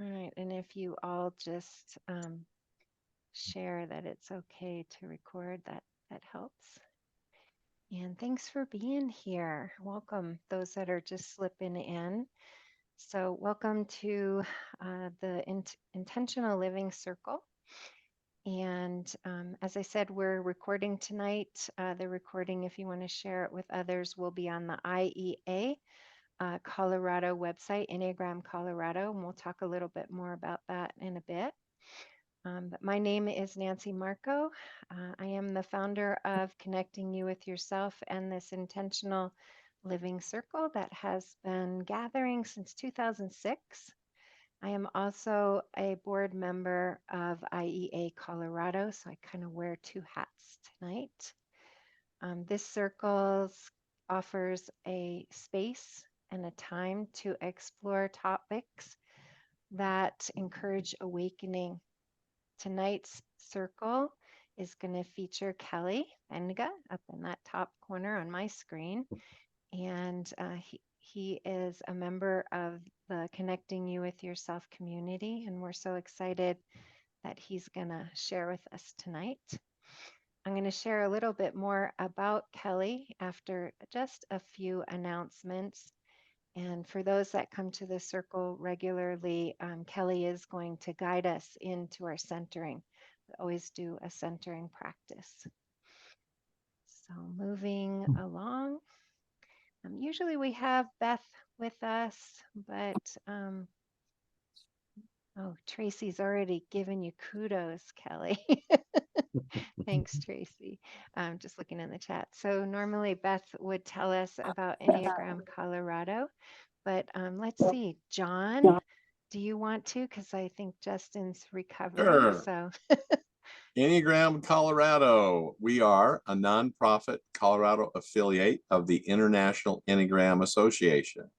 All right. And if you all just share that it's okay to record, that helps. And thanks for being here. Welcome, those that are just slipping in. So, welcome to the Intentional Living Circle. And as I said, we're recording tonight. The recording, if you want to share it with others, will be on the IEA Colorado website, Enneagram Colorado, and we'll talk a little bit more about that in a bit. But my name is Nancy Marco. I am the founder of Connecting You with Yourself and this intentional living circle that has been gathering since 2006. I am also a board member of IEA Colorado, so I kind of wear two hats tonight. This circle offers a space and a time to explore topics that encourage awakening. Tonight's circle is going to feature Kelly Beninga up in that top corner on my screen. And he is a member of the Connecting You with Yourself community. And we're so excited that he's going to share with us tonight. I'm going to share a little bit more about Kelly after just a few announcements. And for those that come to the circle regularly, Kelly is going to guide us into our centering. We always do a centering practice. So moving along, usually we have Beth with us, but oh, Tracy's already given you kudos, Kelly. Thanks, Tracy. Just looking in the chat. So normally Beth would tell us about Enneagram Colorado, but let's see, John, do you want to? Because I think Justin's recovering. Sure. So Enneagram Colorado. We are a nonprofit Colorado affiliate of the International Enneagram Association.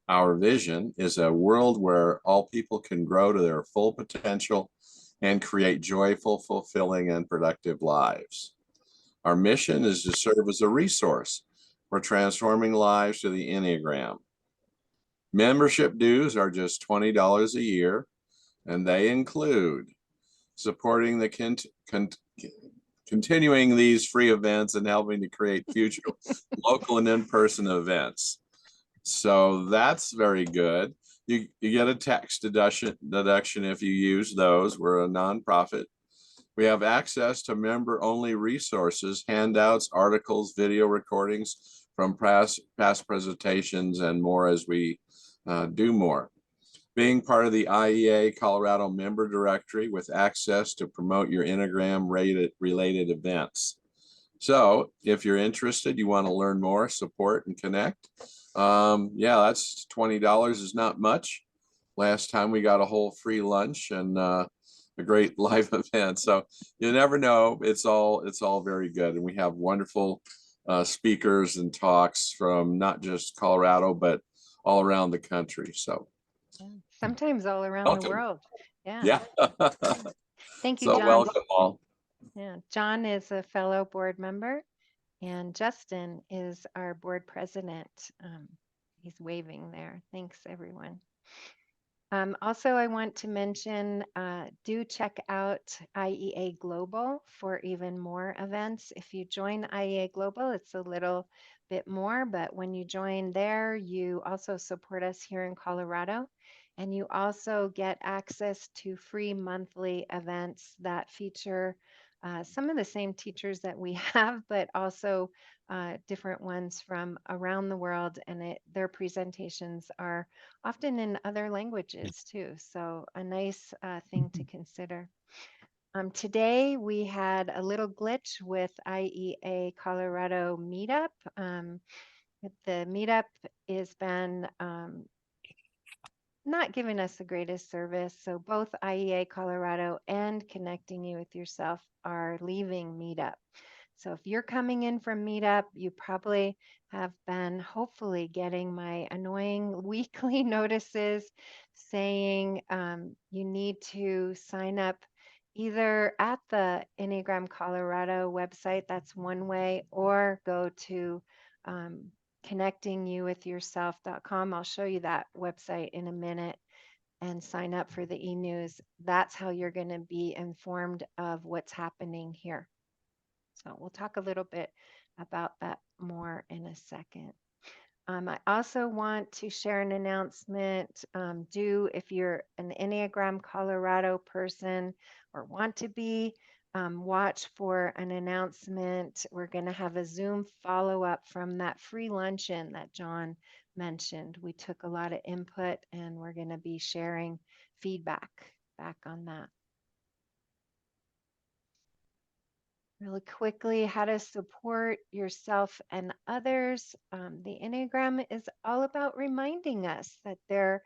Our vision is a world where all people can grow to their full potential and create joyful, fulfilling, and productive lives. Our mission is to serve as a resource for transforming lives through the Enneagram. Membership dues are just $20 a year, and they include supporting the continuing these free events and helping to create future local and in-person events. So that's very good. You get a tax deduction if you use those. We're a nonprofit. We have access to member-only resources, handouts, articles, video recordings from past presentations, and more as we do more. Being part of the IEA Colorado member directory with access to promote your Enneagram related events. So if you're interested, you want to learn more, support, and connect, yeah, that's $20 is not much. Last time we got a whole free lunch and a great live event. So you never know. It's all very good, and we have wonderful speakers and talks from not just Colorado but all around the country. So yeah, sometimes all around the welcome. world. Yeah. Yeah. Thank you, So John. welcome all. Yeah. John is a fellow board member, and Justin is our board president. He's waving there. Thanks, everyone. Also, I want to mention do check out IEA Global for even more events. If you join IEA Global, it's a little bit more, but when you join there, you also support us here in Colorado. And you also get access to free monthly events that feature some of the same teachers that we have, but also different ones from around the world. And their presentations are often in other languages too. So, a nice thing to consider. Today, we had a little glitch with IEA Colorado Meetup. The meetup has been not giving us the greatest service. So, both IEA Colorado and Connecting You with Yourself are leaving Meetup. So if you're coming in from Meetup, you probably have been hopefully getting my annoying weekly notices saying you need to sign up either at the Enneagram Colorado website, that's one way, or go to connectingyouwithyourself.com. I'll show you that website in a minute. and sign up for the e-news. That's how you're going to be informed of what's happening here. So we'll talk a little bit about that more in a second. I also want to share an announcement. If you're an Enneagram Colorado person or want to be, watch for an announcement. We're going to have a Zoom follow up from that free luncheon that John mentioned. We took a lot of input and we're going to be sharing feedback back on that. Really quickly, how to support yourself and others. The Enneagram is all about reminding us that there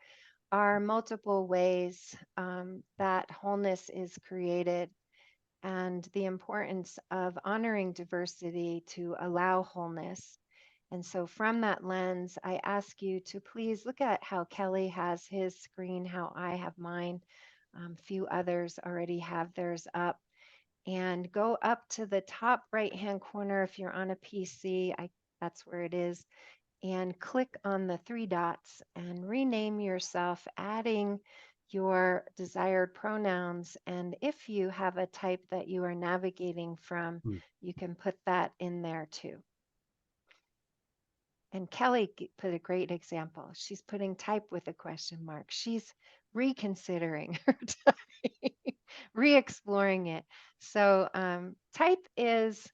are multiple ways that wholeness is created and the importance of honoring diversity to allow wholeness. And so, from that lens, I ask you to please look at how Kelly has his screen, how I have mine. Few others already have theirs up, and go up to the top right hand corner if you're on a PC. That's where it is, and click on the three dots and rename yourself, adding your desired pronouns. And if you have a type that you are navigating from, you can put that in there too. And Kelly put a great example. She's putting type with a question mark. She's reconsidering her type, re-exploring it. So type is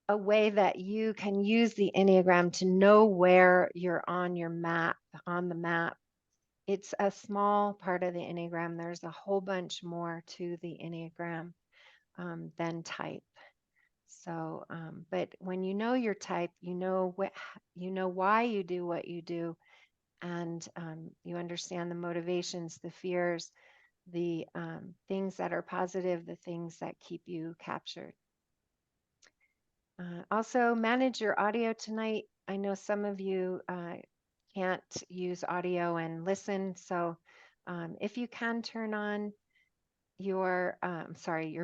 a way that you can use the Enneagram to know where you're on your map, on the map. It's a small part of the Enneagram. There's a whole bunch more to the Enneagram than type. So, but when you know your type, you know why you do what you do, and you understand the motivations, the fears, the things that are positive, the things that keep you captured. Also, manage your audio tonight. I know some of you can't use audio and listen, so if you can turn on your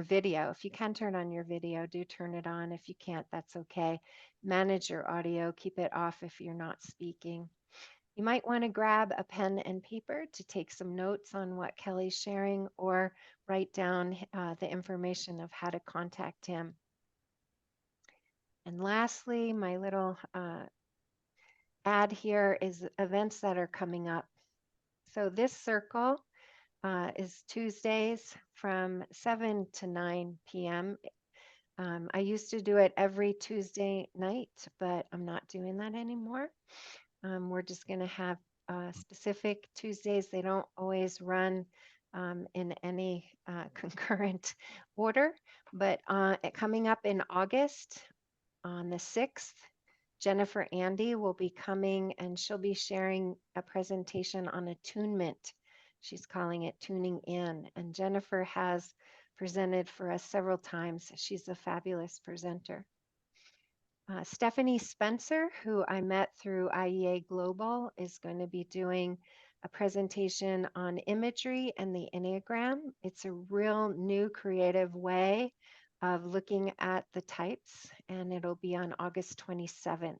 video. If you can turn on your video, do turn it on. If you can't, that's okay. Manage your audio, keep it off if you're not speaking. You might want to grab a pen and paper to take some notes on what Kelly's sharing or write down the information of how to contact him. And lastly, my little ad here is events that are coming up. So this circle is Tuesdays from 7 to 9 p.m. I used to do it every Tuesday night, but I'm not doing that anymore. We're just going to have specific Tuesdays. They don't always run in any concurrent order, but coming up in August on the 6th, Jennifer Andy will be coming and she'll be sharing a presentation on attunement. She's calling it Tuning In. And Jennifer has presented for us several times. She's a fabulous presenter. Stephanie Spencer, who I met through IEA Global, is going to be doing a presentation on imagery and the Enneagram. It's a real new creative way of looking at the types, and it'll be on August 27th.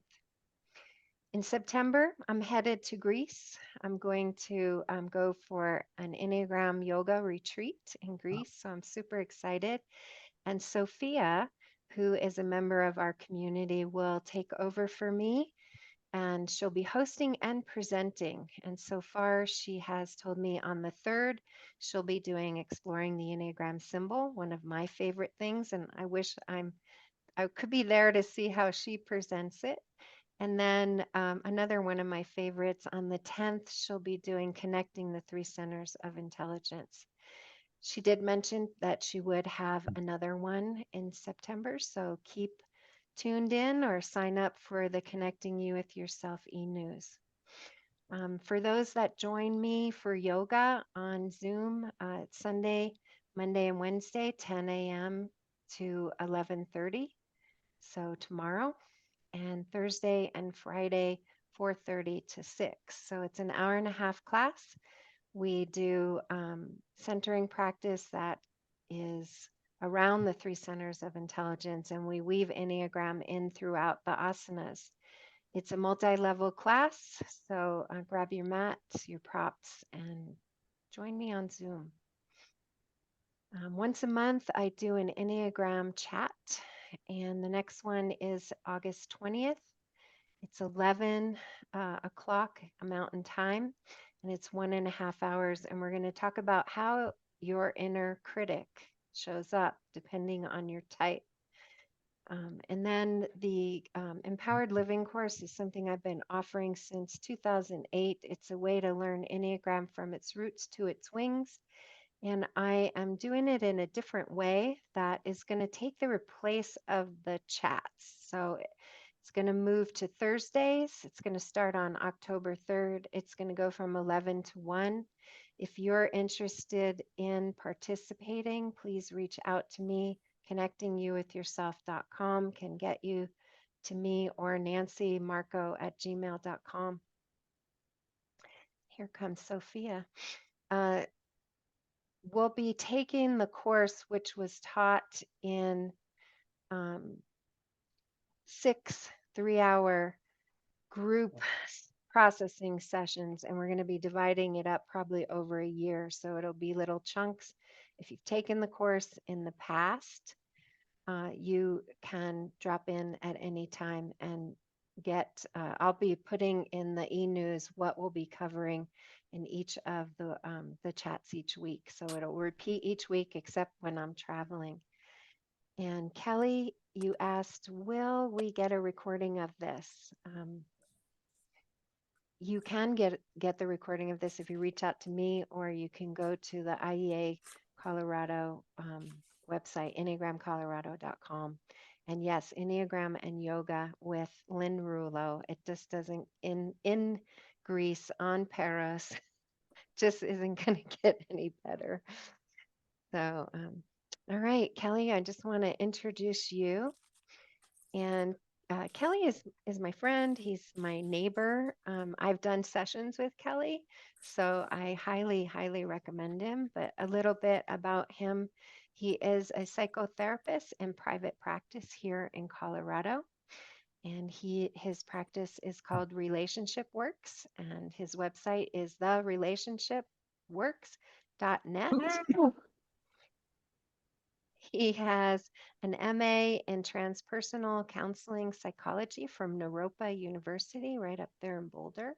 In September, I'm headed to Greece. I'm going to go for an Enneagram yoga retreat in Greece, so I'm super excited. And Sophia, who is a member of our community, will take over for me, and she'll be hosting and presenting. And so far, she has told me on the 3rd, she'll be doing Exploring the Enneagram Symbol, one of my favorite things. And I wish I could be there to see how she presents it. And then another one of my favorites, on the 10th, she'll be doing Connecting the Three Centers of Intelligence. She did mention that she would have another one in September, so keep tuned in or sign up for the Connecting You with Yourself e-news. For those that join me for yoga on Zoom, it's Sunday, Monday, and Wednesday, 10 a.m. to 11:30. So tomorrow, and Thursday and Friday, 4:30 to 6. So it's an hour and a half class. We do centering practice that is around the three centers of intelligence, and we weave Enneagram in throughout the asanas. It's a multi-level class, so grab your mat, your props, and Join me on Zoom. Once a month, I do an Enneagram chat, and the next one is August 20th. It's 11 o'clock Mountain Time, and it's 1.5 hours. And we're going to talk about how your inner critic shows up depending on your type. And then the Empowered Living course is something I've been offering since 2008. It's a way to learn Enneagram from its roots to its wings. And I am doing it in a different way that is going to take the replace of the chats. So it's going to move to Thursdays. It's going to start on October 3rd. It's going to go from 11 to 1. If you're interested in participating, please reach out to me. Connectingyouwithyourself.com can get you to me or nancymarco@gmail.com. Here comes Sophia. We'll be taking the course which was taught in 6 3-hour group processing sessions, and we're going to be dividing it up probably over a year. So it'll be little chunks. If you've taken the course in the past, you can drop in at any time and get, I'll be putting in the e-news what we'll be covering in each of the chats each week. So it'll repeat each week except when I'm traveling. And Kelly, you asked, will we get a recording of this? You can get the recording of this if you reach out to me, or you can go to the IEA Colorado website, enneagramcolorado.com. And yes, Enneagram and yoga with Lynn Rulo. It just doesn't, in Greece on Paros, just isn't going to get any better. So, all right, Kelly, I just want to introduce you. And Kelly is my friend. He's my neighbor. I've done sessions with Kelly, so I highly, highly recommend him. But a little bit about him. He is a psychotherapist in private practice here in Colorado. And his practice is called Relationship Works, and his website is therelationshipworks.net. He has an MA in transpersonal counseling psychology from Naropa University, right up there in Boulder.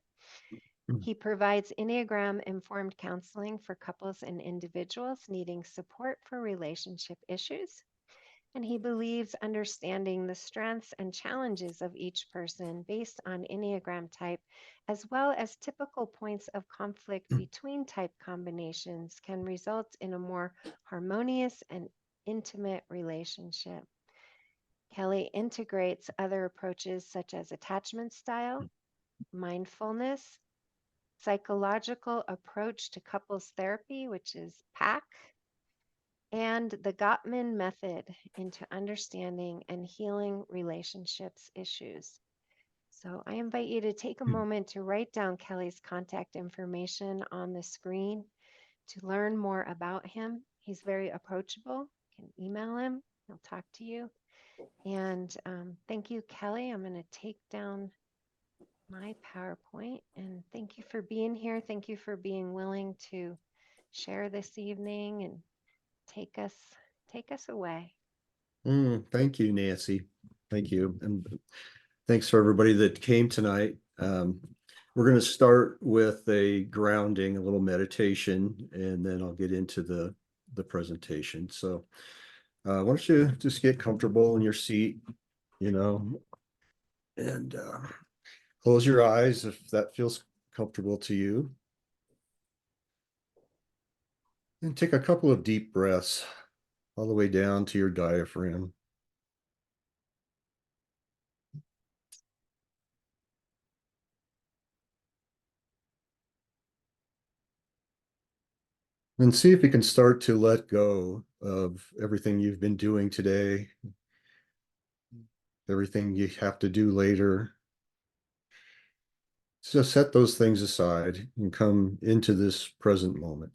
He provides Enneagram informed counseling for couples and individuals needing support for relationship issues. And he believes understanding the strengths and challenges of each person based on Enneagram type, as well as typical points of conflict between type combinations, can result in a more harmonious and intimate relationship. Kelly integrates other approaches such as attachment style, mindfulness, psychological approach to couples therapy, which is PAC, and the Gottman method into understanding and healing relationships issues. So I invite you to take a moment to write down Kelly's contact information on the screen to learn more about him. He's very approachable. You can email him, he'll talk to you. And thank you, Kelly. I'm going to take down my PowerPoint, and thank you for being here. Thank you for being willing to share this evening and take us away. Thank you, Nancy. Thank you. And thanks for everybody that came tonight. We're going to start with a grounding, a little meditation, and then I'll get into the presentation. So why don't you just get comfortable in your seat, and close your eyes if that feels comfortable to you. And take a couple of deep breaths all the way down to your diaphragm. And see if you can start to let go of everything you've been doing today, everything you have to do later. So set those things aside and come into this present moment.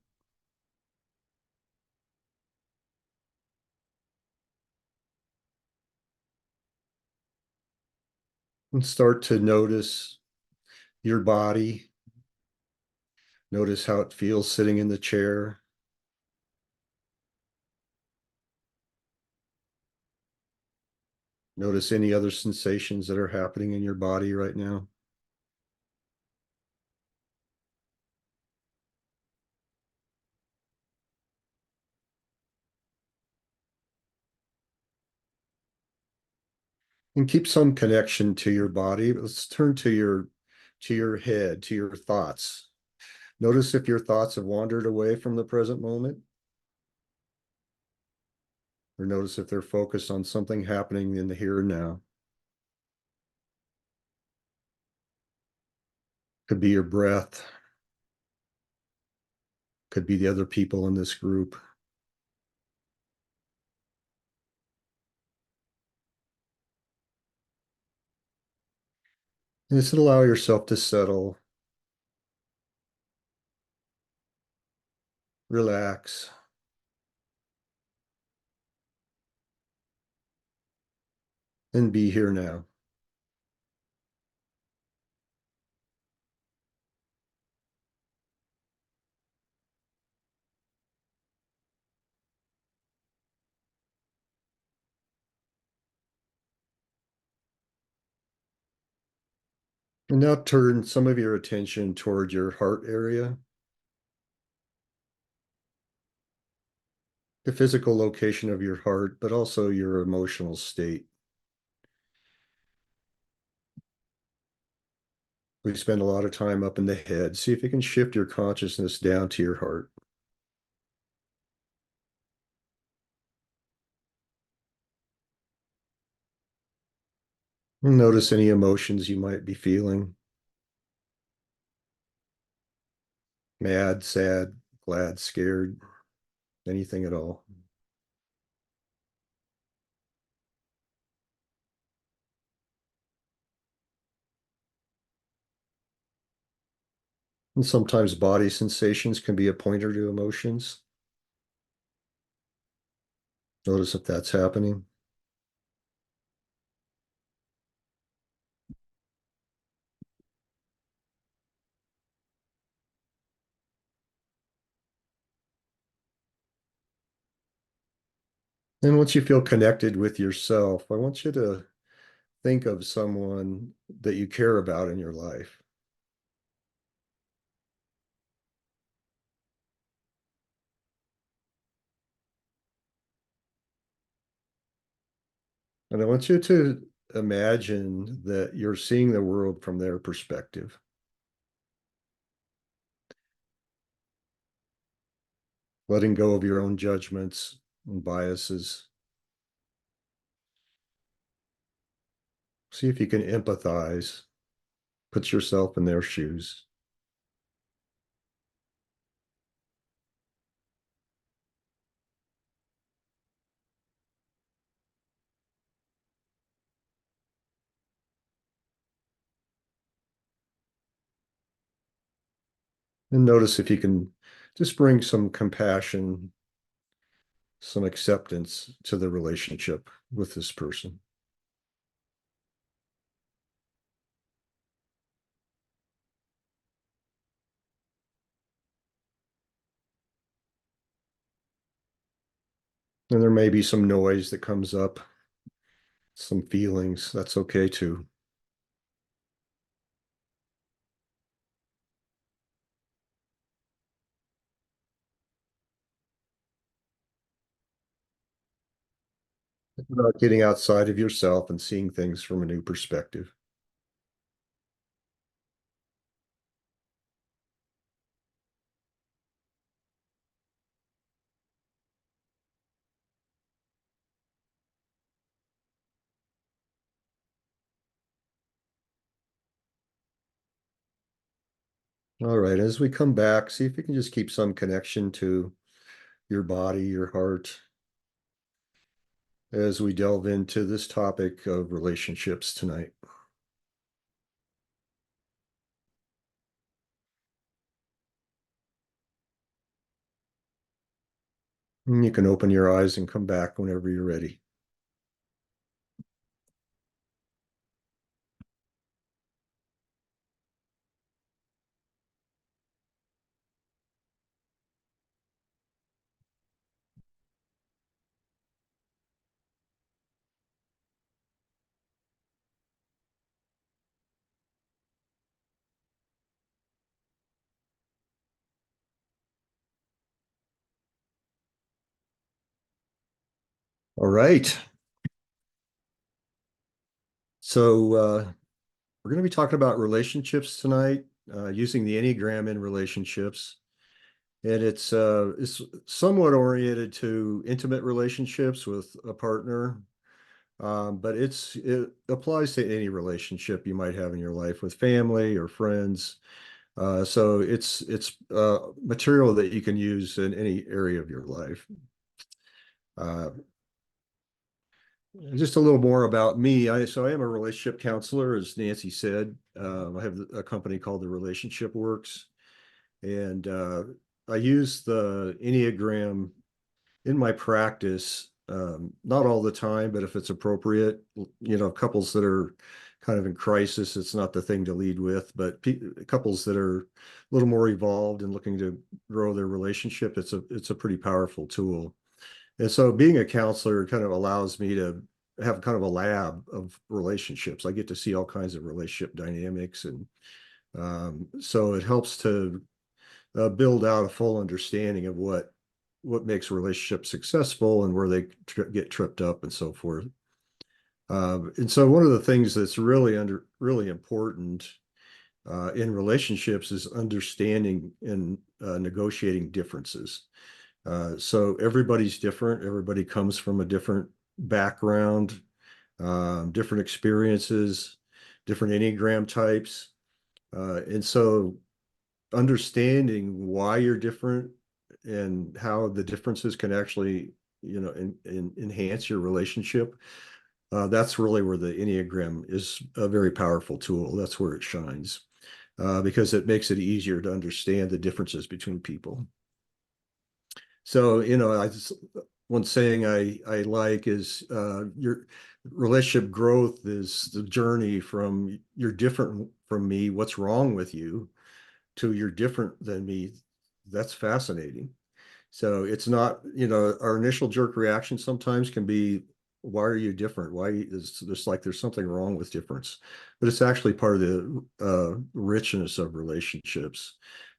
And start to notice your body, Notice how it feels sitting in the chair. Notice any other sensations that are happening in your body right now. And keep some connection to your body. Let's turn to your head, to your thoughts. Notice if your thoughts have wandered away from the present moment, or notice if they're focused on something happening in the here and now. Could be your breath, could be the other people in this group. And just allow yourself to settle, relax. And be here now. And now turn some of your attention toward your heart area, the physical location of your heart, but also your emotional state. We spend a lot of time up in the head. See if you can shift your consciousness down to your heart. And notice any emotions you might be feeling. Mad, sad, glad, scared, anything at all. And sometimes body sensations can be a pointer to emotions. Notice if that's happening. And once you feel connected with yourself, I want you to think of someone that you care about in your life. And I want you to imagine that you're seeing the world from their perspective. Letting go of your own judgments and biases. See if you can empathize, put yourself in their shoes. And notice if you can just bring some compassion, some acceptance to the relationship with this person. And there may be some noise that comes up, some feelings. That's okay too. About getting outside of yourself and seeing things from a new perspective. All right, as we come back, see if you can just keep some connection to your body, your heart, as we delve into this topic of relationships tonight. And you can open your eyes and come back whenever you're ready. All right. So we're going to be talking about relationships tonight, using the Enneagram in relationships. And it's somewhat oriented to intimate relationships with a partner, but it applies to any relationship you might have in your life with family or friends. So it's material that you can use in any area of your life. Uh, Just a little more about me. So I am a relationship counselor, as Nancy said. I have a company called the Relationship Works, and I use the Enneagram in my practice. Not all the time, but if it's appropriate, couples that are kind of in crisis, it's not the thing to lead with. But couples that are a little more evolved and looking to grow their relationship, it's a pretty powerful tool. And so being a counselor kind of allows me to have kind of a lab of relationships. I get to see all kinds of relationship dynamics. And so it helps to build out a full understanding of what makes relationships successful and where they get tripped up and so forth. And so one of the things that's really important in relationships is understanding and negotiating differences. So everybody's different. Everybody comes from a different background, different experiences, different Enneagram types. And so understanding why you're different and how the differences can actually, enhance your relationship. That's really where the Enneagram is a very powerful tool. That's where it shines, because it makes it easier to understand the differences between people. So, one saying I like is your relationship growth is the journey from you're different from me, what's wrong with you, to you're different than me. That's fascinating. So it's not, our initial jerk reaction sometimes can be, why are you different? Why is this like there's something wrong with difference? But it's actually part of the richness of relationships,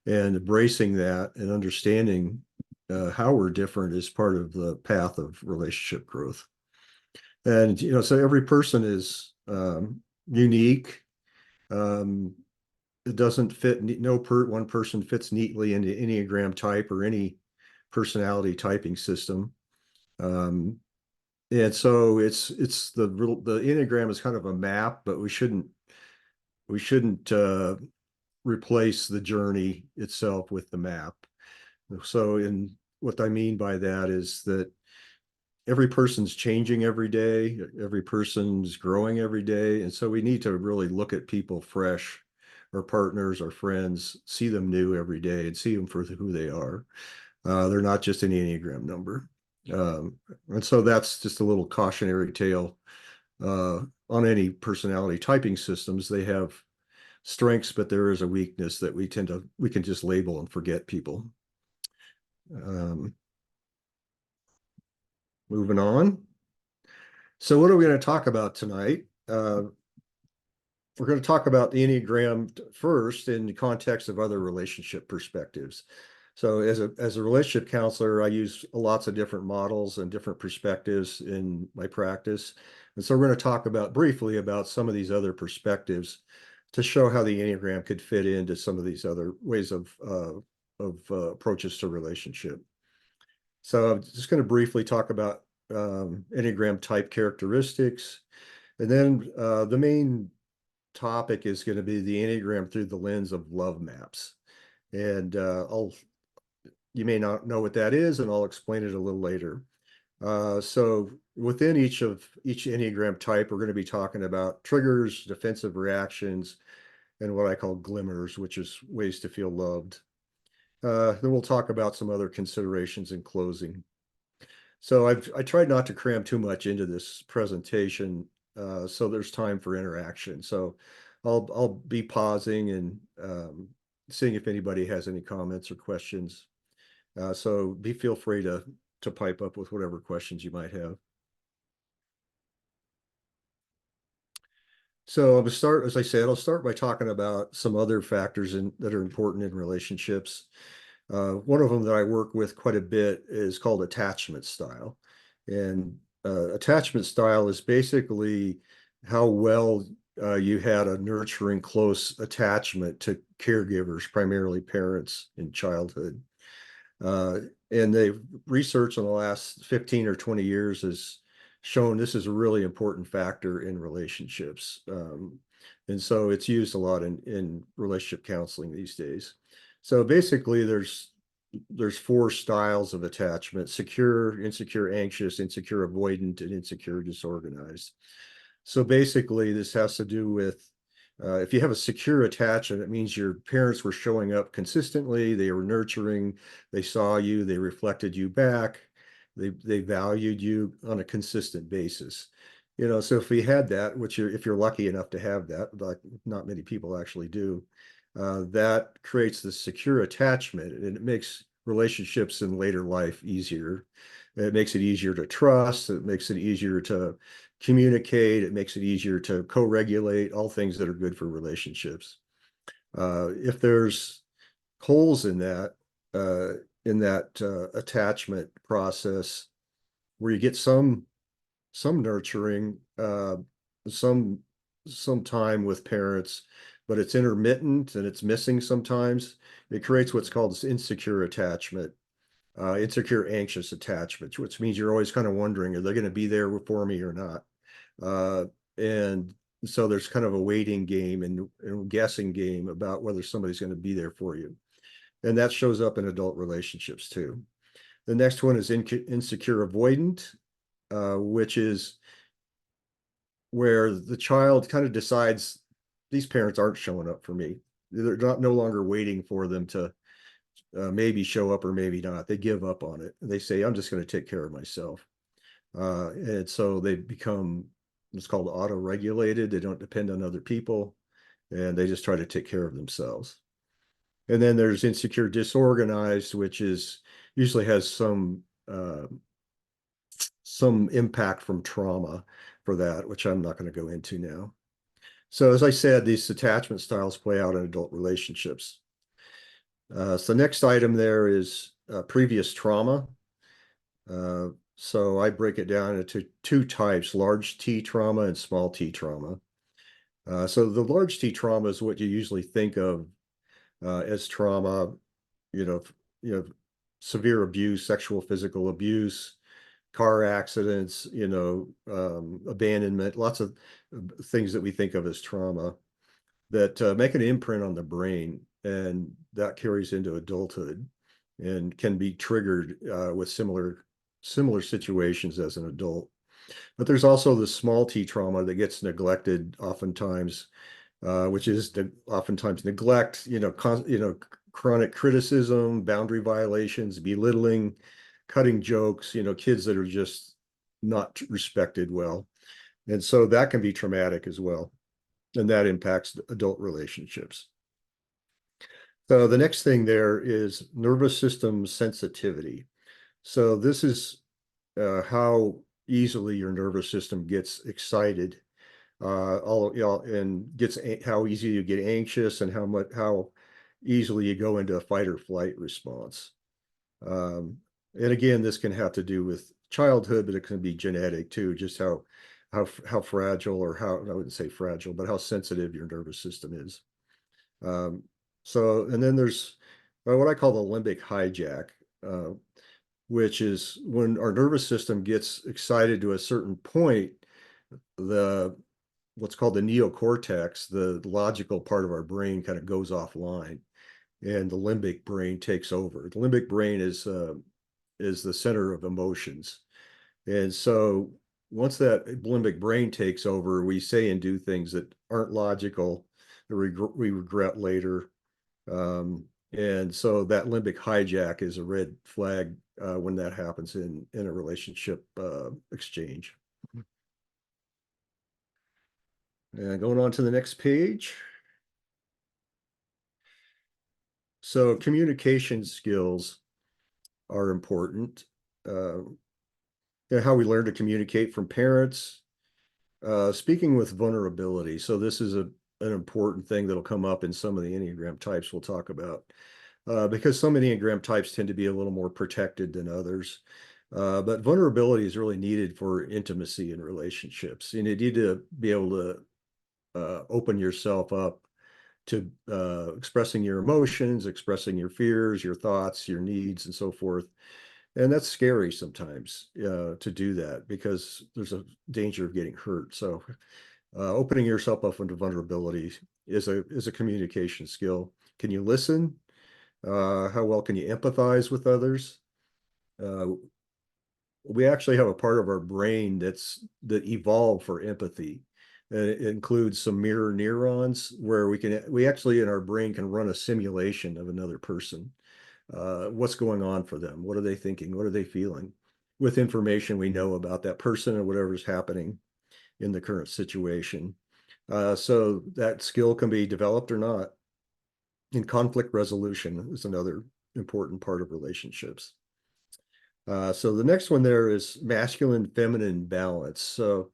and embracing that and understanding how we're different is part of the path of relationship growth. And, so every person is unique. It doesn't fit, one person fits neatly into Enneagram type or any personality typing system. And so it's the Enneagram is kind of a map, but we shouldn't replace the journey itself with the map. So in what I mean by that is that every person's changing every day, every person's growing every day. And so we need to really look at people fresh, our partners, our friends, see them new every day and see them for who they are. They're not just an Enneagram number. And so that's just a little cautionary tale. On any personality typing systems, they have strengths, but there is a weakness that we can just label and forget people. Moving on. So what are we going to talk about tonight? We're going to talk about the Enneagram first in the context of other relationship perspectives. So as a relationship counselor, I use lots of different models and different perspectives in my practice. And so we're going to talk briefly about some of these other perspectives to show how the Enneagram could fit into some of these other ways of approaches to relationship. So I'm just going to briefly talk about Enneagram type characteristics. And then the main topic is going to be the Enneagram through the lens of love maps. And you may not know what that is, and I'll explain it a little later. So within each Enneagram type, we're going to be talking about triggers, defensive reactions, and what I call glimmers, which is ways to feel loved. Then we'll talk about some other considerations in closing. So I tried not to cram too much into this presentation, so there's time for interaction. So I'll be pausing and seeing if anybody has any comments or questions. So feel free to pipe up with whatever questions you might have. So as I said, I'll start by talking about some other factors that are important in relationships. One of them that I work with quite a bit is called attachment style. And attachment style is basically how well you had a nurturing, close attachment to caregivers, primarily parents in childhood. And the research in the last 15 or 20 years has shown this is a really important factor in relationships. And so it's used a lot in relationship counseling these days. So basically there's 4 styles of attachment: secure, insecure, anxious, insecure, avoidant, and insecure, disorganized. So basically this has to do with if you have a secure attachment, it means your parents were showing up consistently, they were nurturing, they saw you, they reflected you back, they valued you on a consistent basis. So if we had that, which if you're lucky enough to have that, like not many people actually do, that creates this secure attachment, and it makes relationships in later life easier. It makes it easier to trust, it makes it easier to communicate, it makes it easier to co-regulate, all things that are good for relationships. If there's holes in that attachment process, where you get some nurturing, some time with parents, but it's intermittent and it's missing sometimes, it creates what's called this insecure attachment. Insecure anxious attachment, which means you're always kind of wondering, are they going to be there for me or not? And so there's kind of a waiting game and guessing game about whether somebody's going to be there for you. And that shows up in adult relationships too. The next one is insecure avoidant, which is where the child kind of decides these parents aren't showing up for me. They're no longer waiting for them to maybe show up or maybe not. They give up on it. They say, I'm just going to take care of myself. And so they become what's called auto-regulated. They don't depend on other people, and they just try to take care of themselves. And then there's insecure disorganized, which is usually has some impact from trauma for that, which I'm not going to go into now. So as I said, these attachment styles play out in adult relationships. So the next item there is previous trauma. So I break it down into 2 types: large T trauma and small T trauma. So the large T trauma is what you usually think of as trauma, you know, severe abuse, sexual, physical abuse, car accidents, abandonment, lots of things that we think of as trauma that make an imprint on the brain, and that carries into adulthood and can be triggered with similar situations as an adult. But there's also the small T trauma that gets neglected oftentimes, which is oftentimes neglect, chronic criticism, boundary violations, belittling, cutting jokes, kids that are just not respected well. And so that can be traumatic as well. And that impacts adult relationships. So the next thing there is nervous system sensitivity. So this is how easily your nervous system gets excited, and gets how easy you get anxious, and how easily you go into a fight or flight response. And again, this can have to do with childhood, but it can be genetic too, just how fragile, or how, I wouldn't say fragile, but how sensitive your nervous system is. And then there's what I call the limbic hijack, which is when our nervous system gets excited to a certain point, what's called the neocortex, the logical part of our brain, kind of goes offline, and the limbic brain takes over. The limbic brain is the center of emotions. And so once that limbic brain takes over, we say and do things that aren't logical, that we regret later. And so that limbic hijack is a red flag when that happens in a relationship exchange. And going on to the next page. So communication skills are important. How we learn to communicate from parents. Speaking with vulnerability. So this is an important thing that'll come up in some of the Enneagram types we'll talk about. Because some Enneagram types tend to be a little more protected than others. But vulnerability is really needed for intimacy in relationships. You need to be able to open yourself up to expressing your emotions, expressing your fears, your thoughts, your needs, and so forth. And that's scary sometimes to do that because there's a danger of getting hurt. So opening yourself up into vulnerability is a communication skill. Can you listen? How well can you empathize with others? Uh, we actually have a part of our brain that evolved for empathy. And it includes some mirror neurons where we actually in our brain can run a simulation of another person. What's going on for them? What are they thinking? What are they feeling? With information we know about that person or whatever's happening in the current situation. So that skill can be developed or not. And conflict resolution is another important part of relationships. So the next one there is masculine feminine balance. So,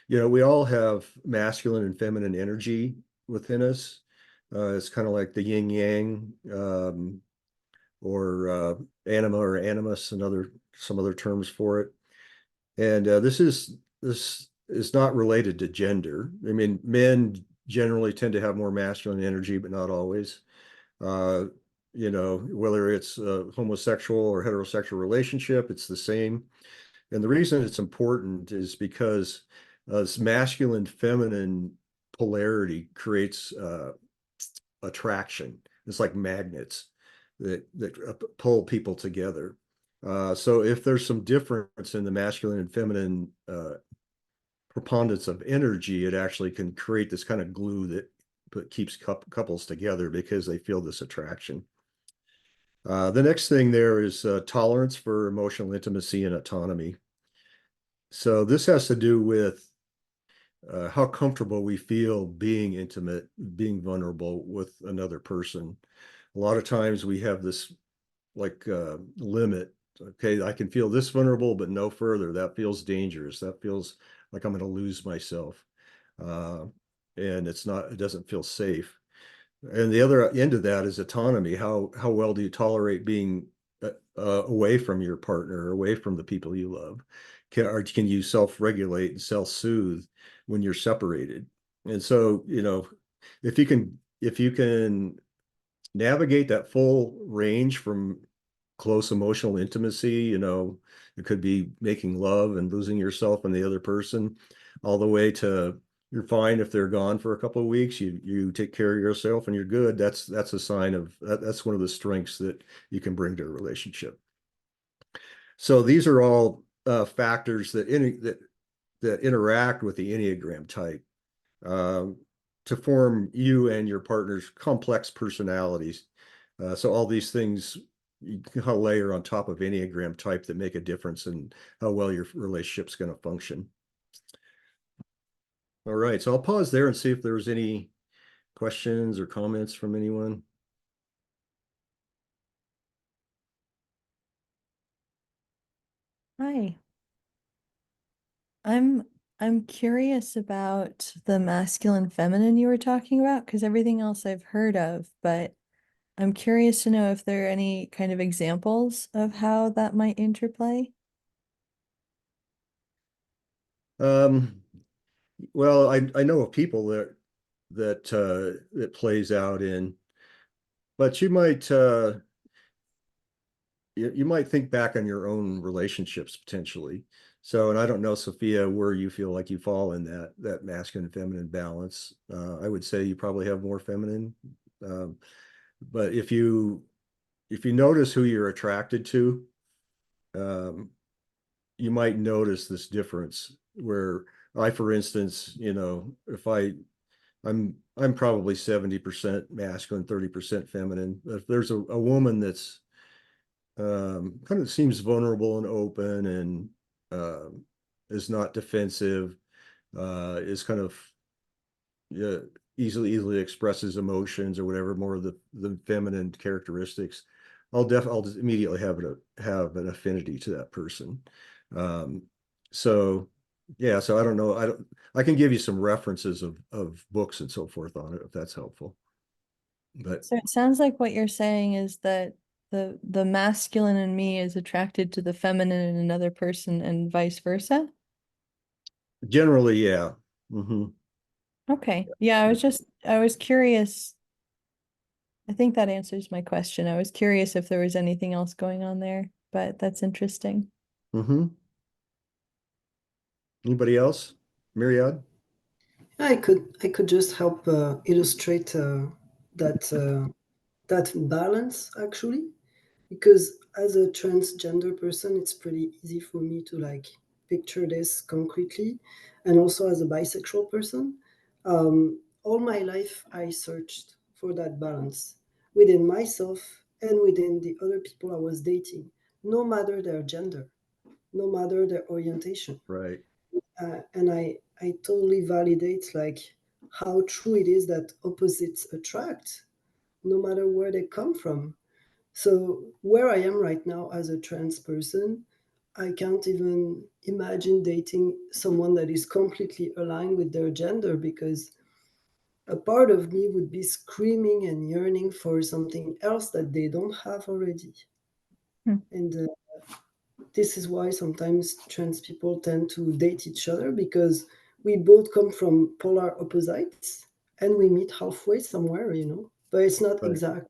we all have masculine and feminine energy within us. It's kind of like the yin yang, or anima or animus, and some other terms for it. And this is not related to gender. I mean, men generally tend to have more masculine energy, but not always. Uh, whether it's a homosexual or heterosexual relationship, it's the same. And the reason it's important is because this masculine feminine polarity creates attraction. It's like magnets that pull people together. So if there's some difference in the masculine and feminine preponderance of energy, it actually can create this kind of glue that keeps couples together because they feel this attraction. The next thing there is tolerance for emotional intimacy and autonomy. So this has to do with how comfortable we feel being intimate, being vulnerable with another person. A lot of times we have this like limit. Okay, I can feel this vulnerable, but no further. That feels dangerous. That feels like I'm going to lose myself. Uh, and it doesn't feel safe. And the other end of that is autonomy. How well do you tolerate being away from your partner, away from the people you love? Can you self-regulate and self-soothe when you're separated? And so, if you can navigate that full range from close emotional intimacy, it could be making love and losing yourself in the other person, all the way to you're fine if they're gone for a couple of weeks. You take care of yourself and you're good. That's a sign of that's one of the strengths that you can bring to a relationship. So these are all factors that interact with the Enneagram type um, to form you and your partner's complex personalities. So all these things you can layer on top of Enneagram type that make a difference in how well your relationship's going to function. All right, so I'll pause there and see if there was any questions or comments from anyone. Hi. I'm curious about the masculine feminine you were talking about because everything else I've heard of, but I'm curious to know if there are any kind of examples of how that might interplay. Well, I know of people that plays out in, but you might think back on your own relationships potentially. So, and I don't know, Sophia, where you feel like you fall in that masculine feminine balance. I would say you probably have more feminine. Um, but if you notice who you're attracted to, um, you might notice this difference where for instance, if I'm probably 70% masculine, 30% feminine. If there's a woman that's kind of seems vulnerable and open and is not defensive, is kind of yeah, easily expresses emotions or whatever, more of the feminine characteristics, I'll just immediately have an affinity to that person. Um, so yeah, so I don't know. I can give you some references of books and so forth on it if that's helpful. But So it sounds like what you're saying is that the masculine in me is attracted to the feminine in another person and vice versa? Generally, yeah. Hmm. Okay. Yeah, I was curious. I think that answers my question. I was curious if there was anything else going on there, but that's interesting. Hmm. Anybody else? Myriad? I could just help illustrate that that balance actually, because as a transgender person, it's pretty easy for me to like picture this concretely, and also as a bisexual person, all my life I searched for that balance within myself and within the other people I was dating, no matter their gender, no matter their orientation. Right. And I totally validate like how true it is that opposites attract, no matter where they come from. So where I am right now as a trans person, I can't even imagine dating someone that is completely aligned with their gender, because a part of me would be screaming and yearning for something else that they don't have already. Hmm. And this is why sometimes trans people tend to date each other, because we both come from polar opposites and we meet halfway somewhere, but it's not Right. exact.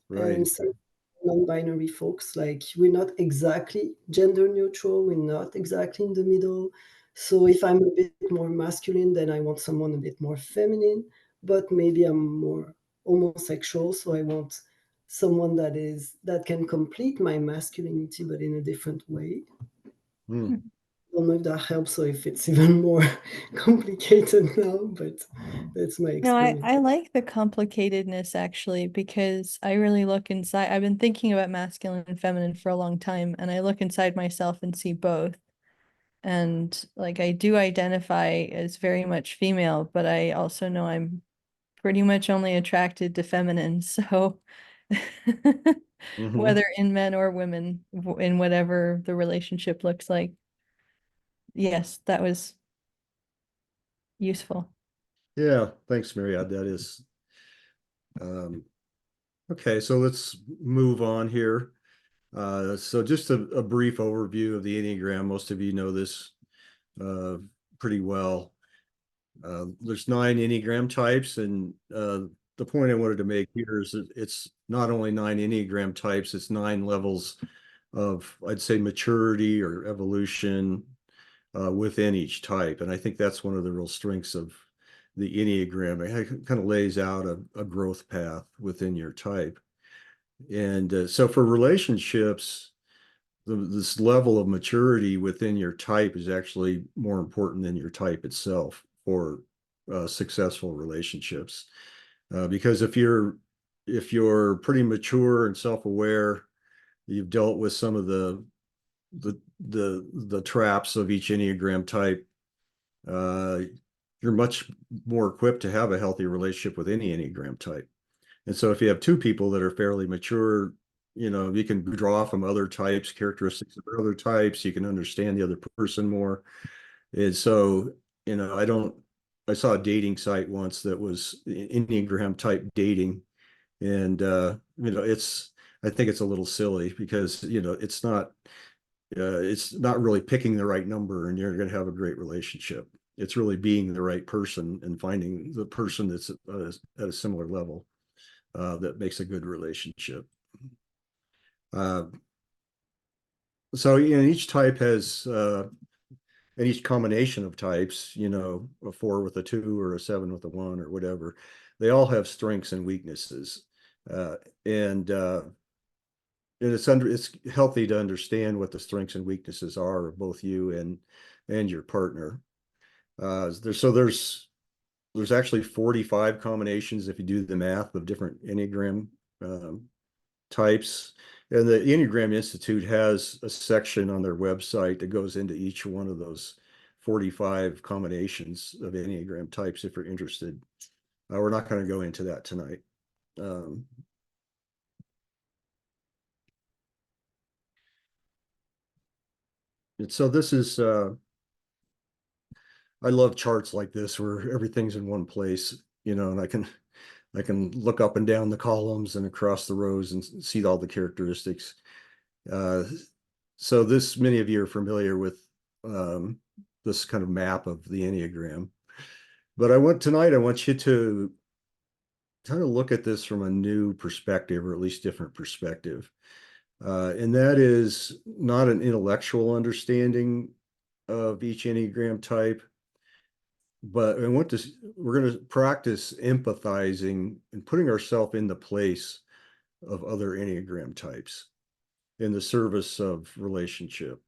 Right. And some non-binary folks, like, we're not exactly gender neutral, we're not exactly in the middle. So if I'm a bit more masculine, then I want someone a bit more feminine, but maybe I'm more homosexual, so I want someone that can complete my masculinity but in a different way. Mm. I don't know if that helps or if it's even more complicated now, but that's my No, experience. I like the complicatedness actually because I really look inside. I've been thinking about masculine and feminine for a long time, and I look inside myself and see both. And like I do identify as very much female, but I also know I'm pretty much only attracted to feminine. So Hmm. whether in men or women, in whatever the relationship looks like. Yes, that was useful. Yeah. Thanks, Myriad. That is. Um, okay, so let's move on here. So just a brief overview of the Enneagram. Most of you know this uh, pretty well. There's 9 Enneagram types, and the point I wanted to make here is that it's not only 9 Enneagram types, it's 9 levels of, I'd say, maturity or evolution within each type. And I think that's one of the real strengths of the Enneagram. It kind of lays out a growth path within your type. And so for relationships, this level of maturity within your type is actually more important than your type itself for successful relationships. Because if you're pretty mature and self-aware, you've dealt with some of the traps of each Enneagram type. Uh, you're much more equipped to have a healthy relationship with any Enneagram type. And so if you have two people that are fairly mature, you can draw from other types, characteristics of other types, you can understand the other person more. And so, I saw a dating site once that was Enneagram type dating. And, I think it's a little silly because, it's not really picking the right number and you're going to have a great relationship. It's really being the right person and finding the person that's at a similar level that makes a good relationship. Uh, so each type has, and each combination of types, a 4 with a 2 or a 7 with a 1 or whatever, they all have strengths and weaknesses. Uh, and it's healthy to understand what the strengths and weaknesses are of both you and your partner. There's actually 45 combinations if you do the math of different Enneagram um, types. And the Enneagram Institute has a section on their website that goes into each one of those 45 combinations of Enneagram types if you're interested. We're not going to go into that tonight. Um, and so this is, I love charts like this where everything's in one place, and I can look up and down the columns and across the rows and see all the characteristics. So many of you are familiar with this kind of map of the Enneagram. But tonight, I want you to kind of look at this from a new perspective, or at least different perspective. And that is not an intellectual understanding of each Enneagram type, but we're going to practice empathizing and putting ourselves in the place of other Enneagram types in the service of relationship.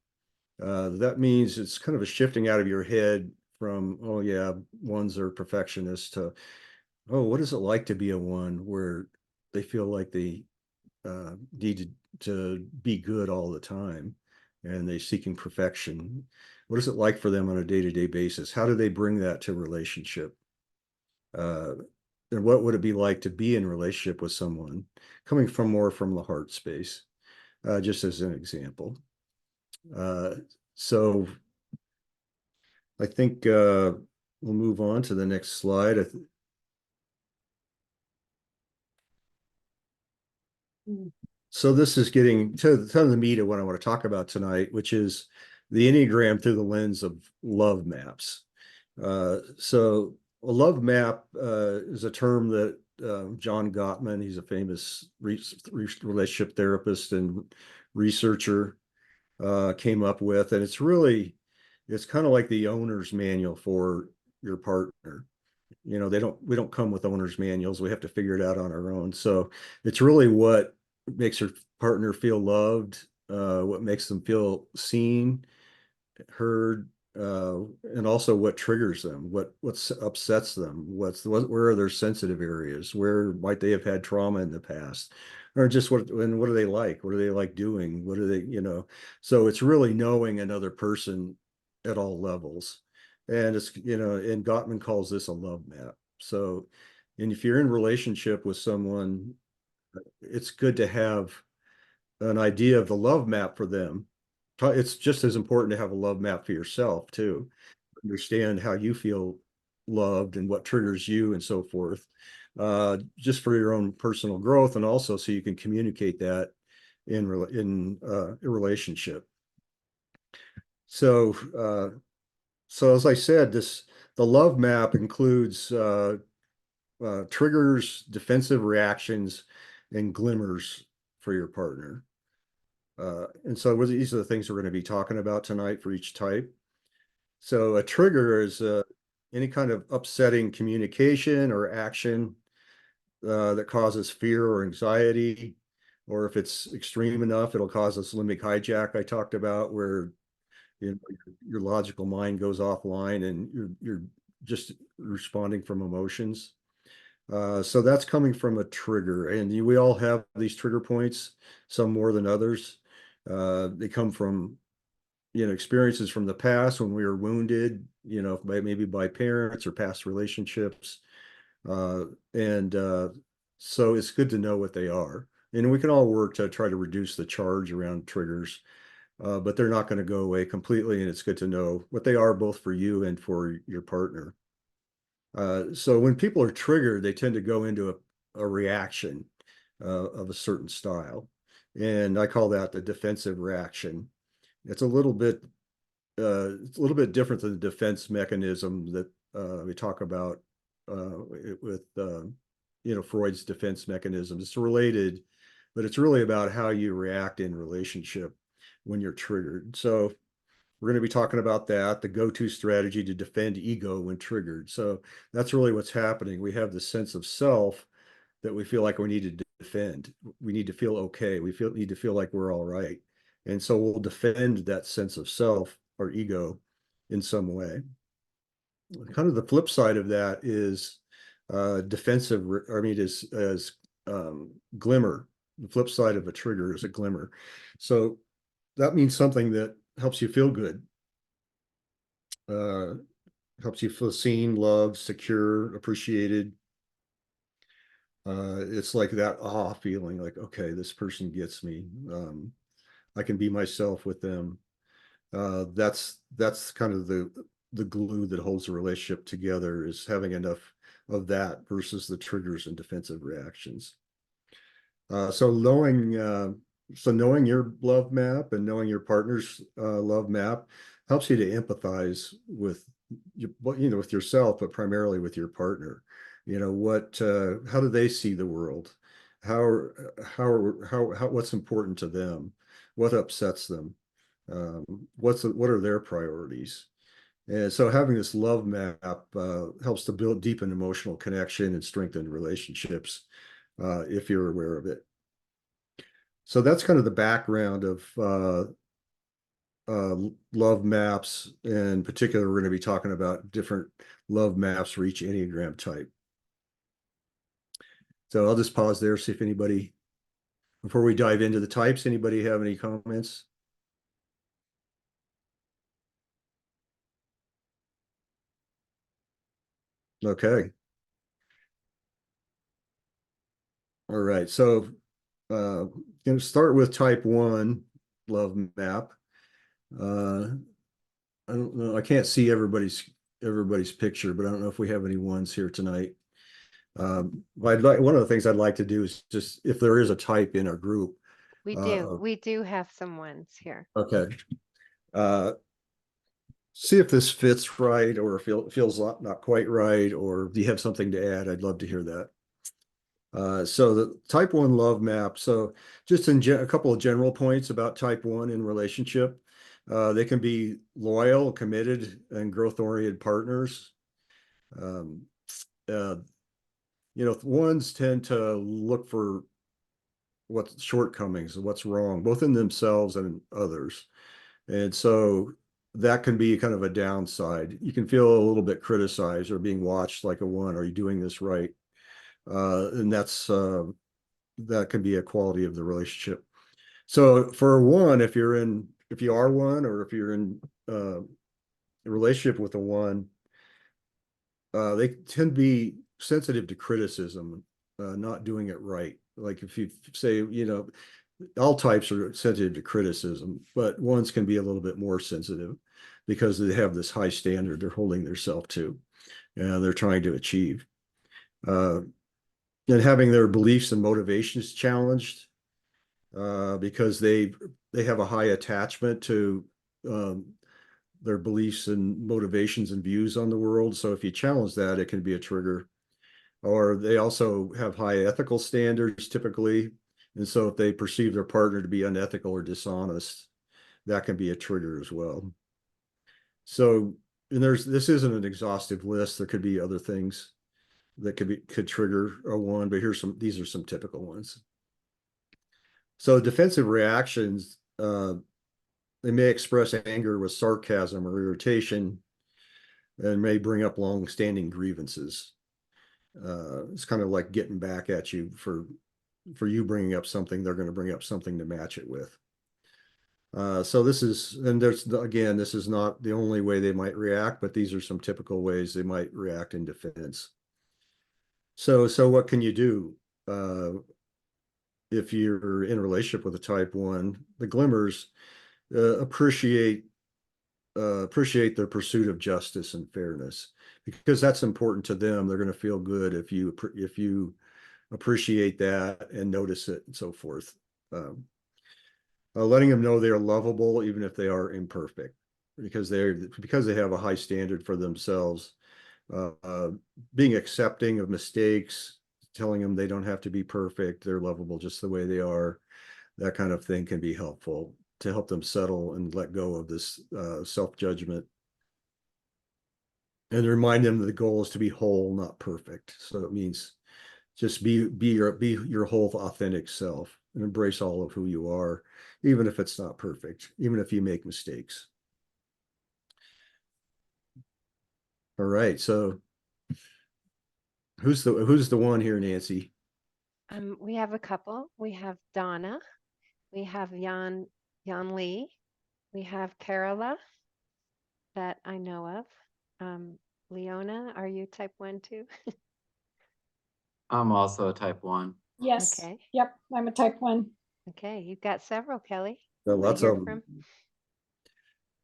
That means it's kind of a shifting out of your head from, oh yeah, ones are perfectionists, to, oh, what is it like to be a one where they feel like they need to be good all the time and they're seeking perfection? What is it like for them on a day-to-day basis? How do they bring that to relationship? And what would it be like to be in relationship with someone coming from more from the heart space? Just as an example. So I think we'll move on to the next slide. So this is getting to the meat of what I want to talk about tonight, which is the Enneagram through the lens of love maps. So a love map is a term that John Gottman, he's a famous relationship therapist and researcher, came up with. And it's kind of like the owner's manual for your partner. You know, we don't come with owner's manuals. We have to figure it out on our own. So it's really what makes your partner feel loved, what makes them feel seen, heard, and also what triggers them, what upsets them, where are their sensitive areas, where might they have had trauma in the past, or just what do they like? What do they like doing? What do they, so it's really knowing another person at all levels. And it's, and Gottman calls this a love map. So, and if you're in relationship with someone, it's good to have an idea of the love map for them. It's just as important to have a love map for yourself too. Understand how you feel loved and what triggers you and so forth, just for your own personal growth, and also so you can communicate that in a relationship. So as I said, the love map includes triggers, defensive reactions, and glimmers for your partner. And so these are the things we're going to be talking about tonight for each type. So a trigger is any kind of upsetting communication or action that causes fear or anxiety, or if it's extreme enough, it'll cause this limbic hijack I talked about, where your logical mind goes offline and you're just responding from emotions. So that's coming from a trigger, and we all have these trigger points, some more than others. They come from experiences from the past when we were wounded, maybe by parents or past relationships. And so it's good to know what they are. And we can all work to try to reduce the charge around triggers, but they're not going to go away completely. And it's good to know what they are, both for you and for your partner. So when people are triggered, they tend to go into a reaction of a certain style. And I call that the defensive reaction. It's a little bit different than the defense mechanism that we talk about with Freud's defense mechanisms. It's related, but it's really about how you react in relationship when you're triggered. So we're going to be talking about that, the go-to strategy to defend ego when triggered. So that's really what's happening. We have the sense of self that we feel like we need to defend. We need to feel okay. Need to feel like we're all right. And so we'll defend that sense of self or ego in some way. Kind of the flip side of that is defensive, is glimmer. The flip side of a trigger is a glimmer. So that means something that helps you feel good, helps you feel seen, loved, secure, appreciated. It's like that feeling, like, okay, this person gets me. I can be myself with them. That's kind of the glue that holds a relationship together, is having enough of that versus the triggers and defensive reactions. So knowing your love map and knowing your partner's love map helps you to empathize with with yourself, but primarily with your partner. How do they see the world? What's important to them? What upsets them? What are their priorities? And so having this love map helps to deepen emotional connection and strengthen relationships if you're aware of it. So that's kind of the background of love maps. In particular, we're going to be talking about different love maps for each Enneagram type. So I'll just pause there, see if anybody, before we dive into the types, anybody have any comments? Okay. All right. So going to start with type 1 love map. I don't know. I can't see everybody's picture, but I don't know if we have any ones here tonight. One of the things I'd like to do is just, if there is a type in our group. We do have some ones here. Okay. See if this fits right, or feels not quite right, or do you have something to add? I'd love to hear that. So the type 1 love map. So just a couple of general points about type 1 in relationship. They can be loyal, committed, and growth-oriented partners. Ones tend to look for what's shortcomings and what's wrong, both in themselves and in others. And so that can be kind of a downside. You can feel a little bit criticized or being watched like a 1. Are you doing this right? And that can be a quality of the relationship. So for 1, if you are 1, or if you're in a relationship with a 1, they tend to be sensitive to criticism, not doing it right. Like if you say, all types are sensitive to criticism, but 1s can be a little bit more sensitive because they have this high standard they're holding themselves to, and they're trying to achieve. And having their beliefs and motivations challenged, because they have a high attachment to their beliefs and motivations and views on the world. So if you challenge that, it can be a trigger. Or they also have high ethical standards typically. And so if they perceive their partner to be unethical or dishonest, that can be a trigger as well. So, and this isn't an exhaustive list. There could be other things that could trigger a 1, but these are some typical ones. So defensive reactions, they may express anger with sarcasm or irritation, and may bring up long-standing grievances. It's kind of like getting back at you for you bringing up something. They're going to bring up something to match it with. So this is not the only way they might react, but these are some typical ways they might react in defense. So what can you do if you're in a relationship with a type 1? The glimmers appreciate their pursuit of justice and fairness, because that's important to them. They're going to feel good if you appreciate that and notice it and so forth. Letting them know they are lovable even if they are imperfect, because they have a high standard for themselves. Being accepting of mistakes, telling them they don't have to be perfect, they're lovable just the way they are. That kind of thing can be helpful to help them settle and let go of this self-judgment. And remind them that the goal is to be whole, not perfect. So it means just be your whole authentic self and embrace all of who you are, even if it's not perfect, even if you make mistakes. All right, so who's the 1 here, Nancy? We have a couple. We have Donna. We have Yan Lee. We have Carola that I know of. Leona, are you type 1 too? I'm also a type 1. Yes. Okay. Yep. I'm a type 1. Okay, you've got several, Kelly. Lots of them.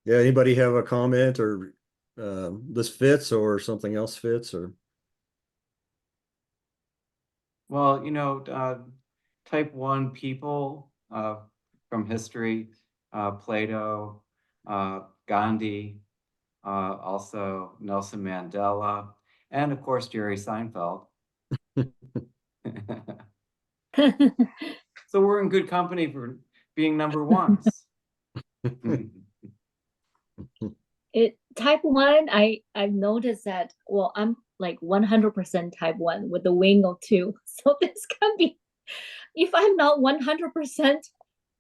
Yeah, anybody have a comment, or this fits or something else fits? Or Well, type 1 people from history, Plato, Gandhi, also Nelson Mandela, and of course, Jerry Seinfeld. So we're in good company for being number ones. Type 1, I've noticed that, well, I'm like 100% type 1 with the wing of 2. So this can be, if I'm not 100%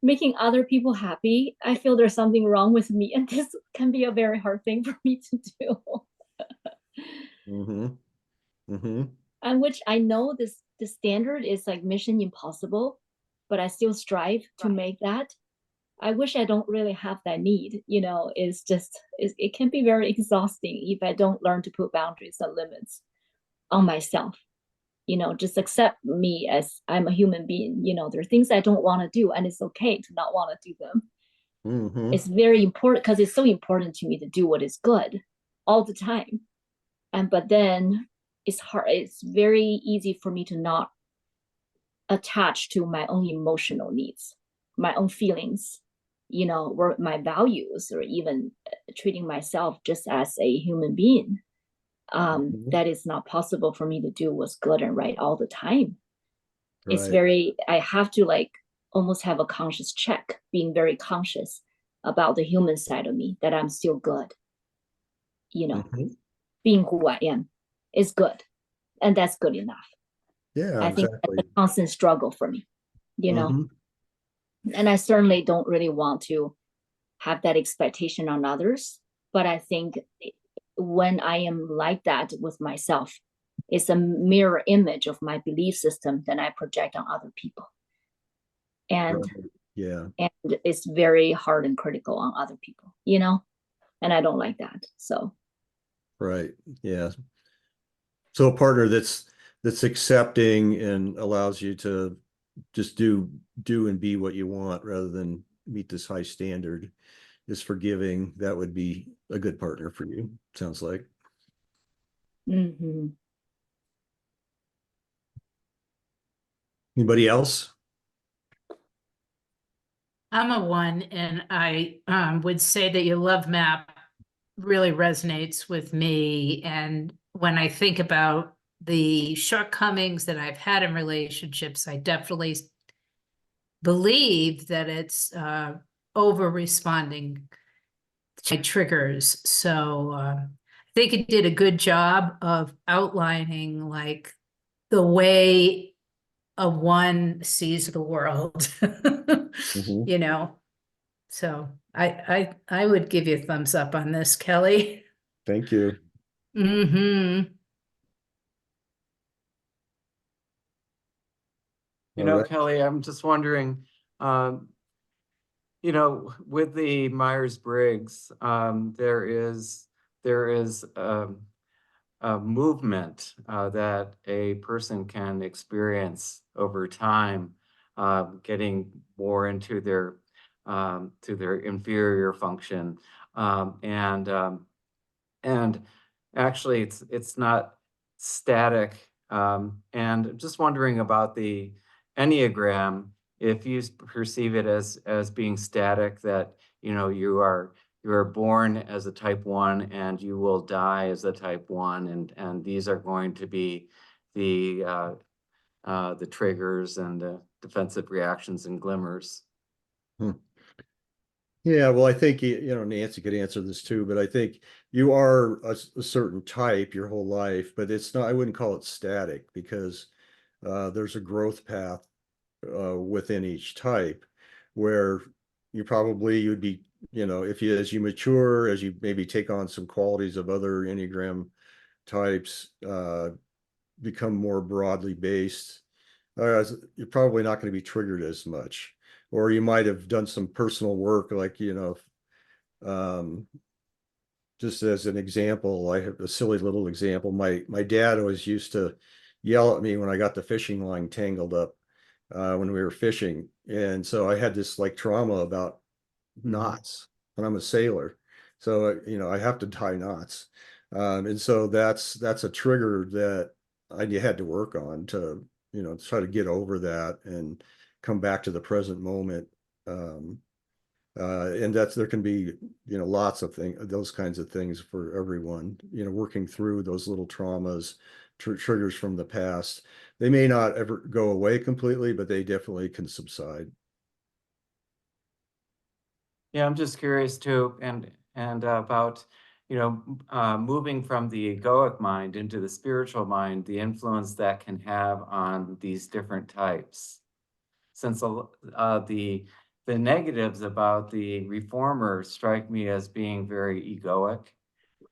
making other people happy, I feel there's something wrong with me, and this can be a very hard thing for me to do. Mm-hmm. Mm-hmm. And which I know the standard is like mission impossible, but I still strive to make that. I wish I don't really have that need, it's just, it can be very exhausting if I don't learn to put boundaries and limits on myself. Just accept me as I'm a human being. There are things I don't want to do, and it's okay to not want to do them. Mm-hmm. It's very important because it's so important to me to do what is good all the time. But then it's hard. It's very easy for me to not attach to my own emotional needs, my own feelings, or my values, or even treating myself just as a human being. That is not possible for me to do what's good and right all the time. It's Right. I have to like almost have a conscious check, being very conscious about the human side of me, that I'm still good. Mm-hmm. Being who I am is good, and that's good enough. Yeah, I think exactly. that's a constant struggle for me, Mm-hmm. and I certainly don't really want to have that expectation on others. But I think when I am like that with myself, it's a mirror image of my belief system that I project on other people. And Right. Yeah. and it's very hard and critical on other people, and I don't like that. So Right. Yeah. So a partner that's accepting and allows you to just do and be what you want rather than meet this high standard, is forgiving. That would be a good partner for you, sounds like. mhm. Anybody else? I'm a 1, and I would say that your love map really resonates with me. And when I think about the shortcomings that I've had in relationships, I definitely believe that it's over responding to my triggers. So I think it did a good job of outlining like the way a 1 sees the world. Mhm. So I would give you a thumbs up on this, Kelly. Thank you. Mm-hmm. All right. Kelly, I'm just wondering, with the Myers-Briggs, there is a movement that a person can experience over time, getting more into their to their inferior function, and actually it's not static. And just wondering about the Enneagram, if you perceive it as being static, that you are born as a type 1 and you will die as a type 1, and these are going to be the triggers and the defensive reactions and glimmers. Hmm. Yeah, well, I think, Nancy could answer this too, but I think you are a certain type your whole life, but it's not, I wouldn't call it static, because there's a growth path within each type, where you'd be, if you, as you mature, as you maybe take on some qualities of other Enneagram types, become more broadly based, you're probably not going to be triggered as much. Or you might have done some personal work, like, um, just as an example, I have a silly little example. My dad always used to yell at me when I got the fishing line tangled up when we were fishing. And so I had this like trauma about knots, and I'm a sailor. So, I have to tie knots. And so that's a trigger that I had to work on to try to get over that and come back to the present moment. And there can be, lots of things, those kinds of things for everyone, working through those little traumas, triggers from the past. They may not ever go away completely, but they definitely can subside. Yeah, I'm just curious too, and about, moving from the egoic mind into the spiritual mind, the influence that can have on these different types. Since the negatives about the reformer strike me as being very egoic,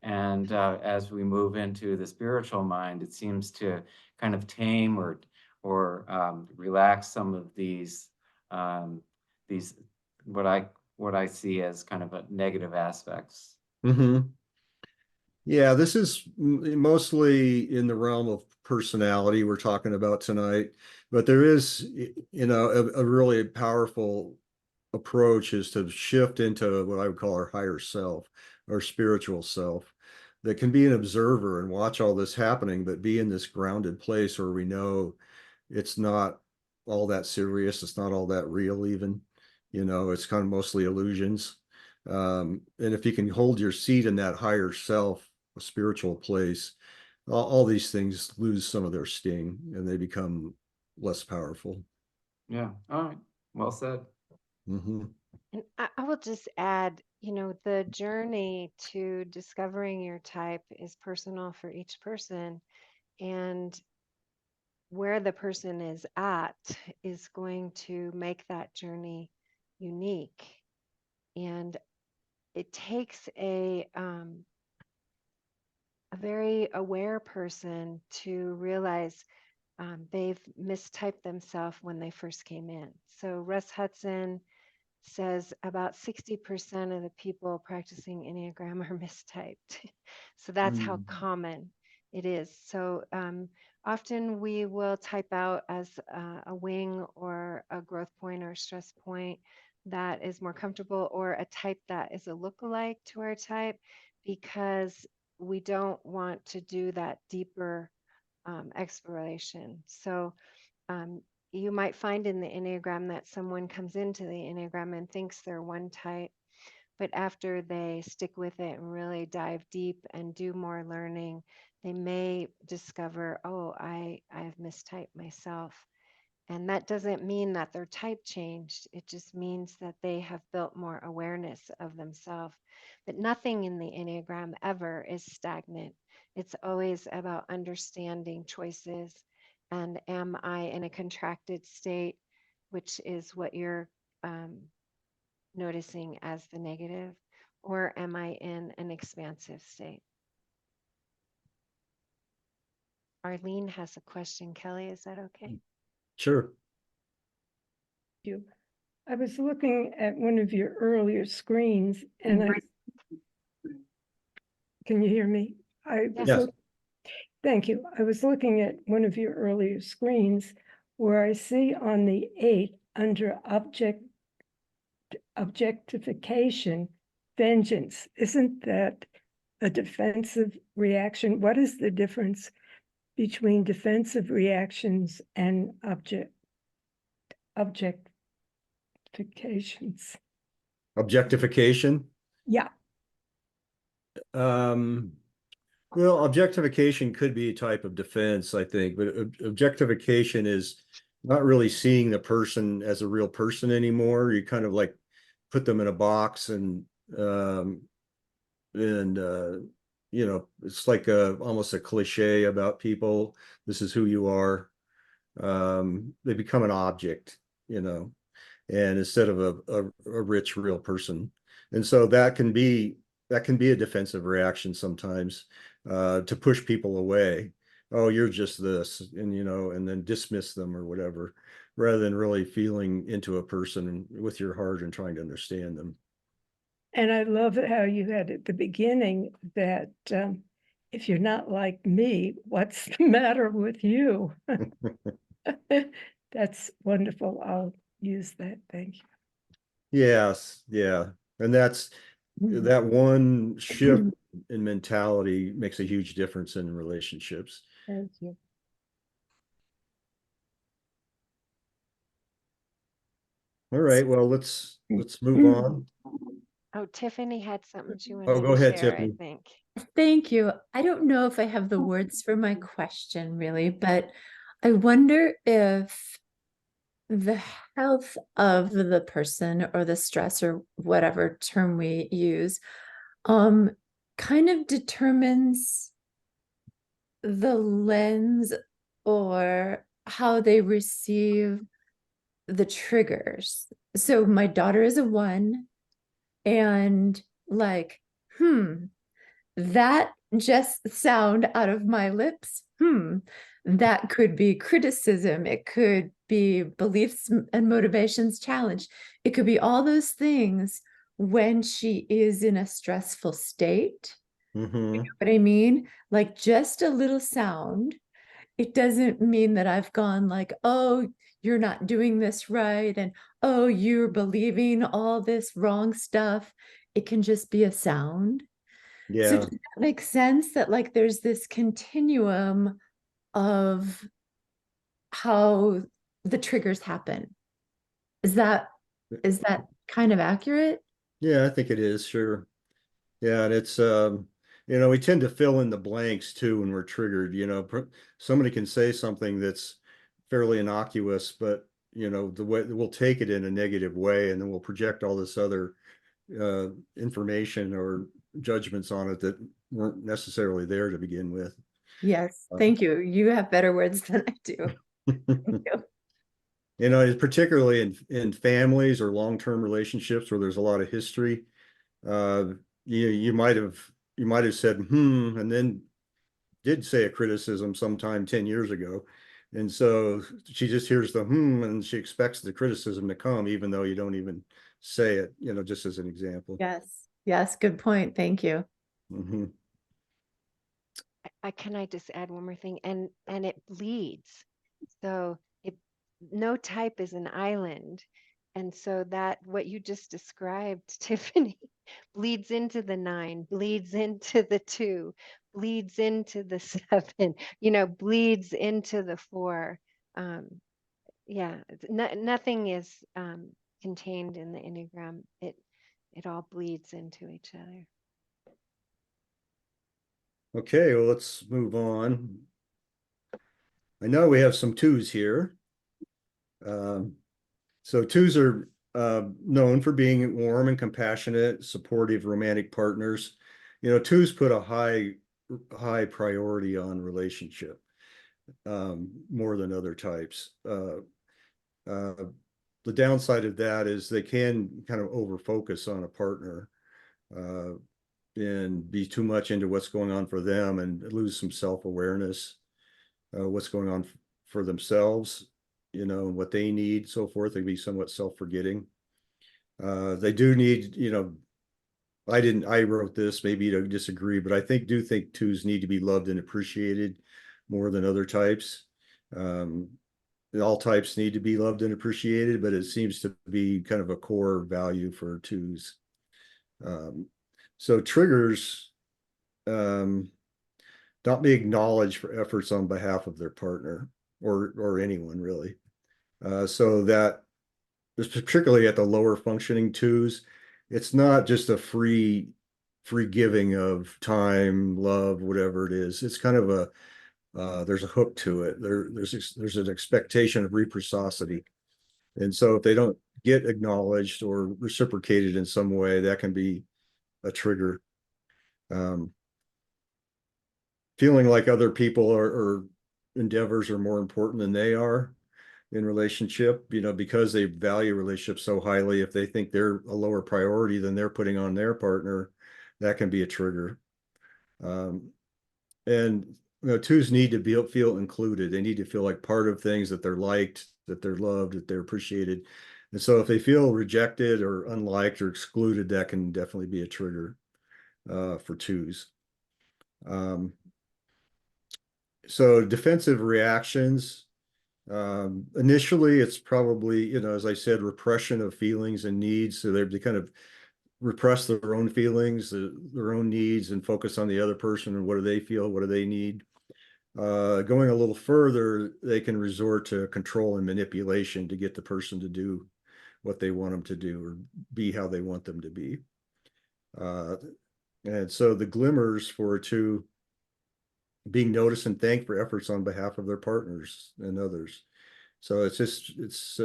and as we move into the spiritual mind, it seems to kind of tame or relax some of these these what I see as kind of a negative aspects. Mm-hmm. Yeah, this is mostly in the realm of personality we're talking about tonight, but there is, a really powerful approach is to shift into what I would call our higher self, our spiritual self, that can be an observer and watch all this happening, but be in this grounded place where we know it's not all that serious, it's not all that real even, it's kind of mostly illusions. And if you can hold your seat in that higher self, a spiritual place, all these things lose some of their sting and they become less powerful. Yeah. All right. Well said. Mm-hmm. And I will just add, the journey to discovering your type is personal for each person. And where the person is at is going to make that journey unique. And it takes a very aware person to realize they've mistyped themselves when they first came in. So Russ Hudson says about 60% of the people practicing Enneagram are mistyped. So that's how common it is. So often we will type out as a wing or a growth point or stress point that is more comfortable, or a type that is a lookalike to our type, because we don't want to do that deeper exploration. So um, you might find in the Enneagram that someone comes into the Enneagram and thinks they're one type, but after they stick with it and really dive deep and do more learning, they may discover, oh, I've mistyped myself. And that doesn't mean that their type changed. It just means that they have built more awareness of themselves. But nothing in the Enneagram ever is stagnant. It's always about understanding choices. And am I in a contracted state, which is what you're noticing as the negative, or am I in an expansive state? Arlene has a question. Kelly, is that okay? Sure. You. I was looking at one of your earlier screens and can you hear me? Yes. Thank you. I was looking at one of your earlier screens where I see on the 8 under objectification, vengeance. Isn't that a defensive reaction? What is the difference between defensive reactions and objectifications? Objectification. Yeah. Well, objectification could be a type of defense, I think, but objectification is not really seeing the person as a real person anymore. You kind of like put them in a box and it's like almost a cliche about people. This is who you are. They become an object, and instead of a rich real person. And so that can be a defensive reaction sometimes, to push people away. Oh, you're just this, and then dismiss them or whatever, rather than really feeling into a person with your heart and trying to understand them. And I love how you had at the beginning that if you're not like me, what's the matter with you? That's wonderful. I'll use that. Thank you. Yes, yeah. And that one shift in mentality makes a huge difference in relationships. Thank you. All right, well, let's move on. Oh, Tiffany had something she Oh, wanted go to ahead, share, I Tiffany. think. Thank you. I don't know if I have the words for my question really, but I wonder if the health of the person or the stress or whatever term we use kind of determines the lens or how they receive the triggers. So my daughter is a 1 and like, that just sound out of my lips, that could be criticism. It could be beliefs and motivations challenged. It could be all those things when she is in a stressful state. Mm-hmm. What I mean? Like just a little sound. It doesn't mean that I've gone like, oh, you're not doing this right. And oh, you're believing all this wrong stuff. It can just be a sound. So Yeah. does that make sense that like there's this continuum of how the triggers happen? Is that kind of accurate? Yeah, I think it is, sure. Yeah, and it's we tend to fill in the blanks too when we're triggered, somebody can say something that's fairly innocuous, but the way we'll take it in a negative way, and then we'll project all this other information or judgments on it that weren't necessarily there to begin with. Yes, thank you. You have better words than I do. Thank you. Particularly in families or long-term relationships where there's a lot of history, uh, you might have said and then did say a criticism sometime 10 years ago, and so she just hears the and she expects the criticism to come even though you don't even say it, just as an example. Yes, good point. Thank you. Mm-hmm. Can I just add one more thing? And it bleeds. So no type is an island. And so that what you just described, Tiffany, bleeds into the 9, bleeds into the 2, bleeds into the 7, bleeds into the 4. Yeah, nothing is contained in the Enneagram. It all bleeds into each other. Okay, well, let's move on. I know we have some 2s here. So 2s are known for being warm and compassionate, supportive, romantic partners. 2s put a high priority on relationship, more than other types. The downside of that is they can kind of over focus on a partner, and be too much into what's going on for them and lose some self-awareness, what's going on for themselves, what they need, so forth. They can be somewhat self-forgetting. They do need, I wrote this, maybe you don't disagree, but I do think 2s need to be loved and appreciated more than other types. All types need to be loved and appreciated, but it seems to be kind of a core value for 2s. So triggers not be acknowledged for efforts on behalf of their partner or anyone really. So that particularly at the lower functioning 2s, it's not just a free giving of time, love, whatever it is. It's kind of there's a hook to it. There's an expectation of reciprocity. And so if they don't get acknowledged or reciprocated in some way, that can be a trigger. Feeling like other people or endeavors are more important than they are in relationship, because they value relationships so highly, if they think they're a lower priority than they're putting on their partner, that can be a trigger. And 2s need to feel included. They need to feel like part of things, that they're liked, that they're loved, that they're appreciated. And so if they feel rejected or unliked or excluded, that can definitely be a trigger for 2s. So defensive reactions, initially it's probably, as I said, repression of feelings and needs. So they kind of repress their own feelings, their own needs, and focus on the other person and what do they feel, what do they need. Going a little further, they can resort to control and manipulation to get the person to do what they want them to do or be how they want them to be. And so the glimmers for a 2 being noticed and thanked for efforts on behalf of their partners and others. So it's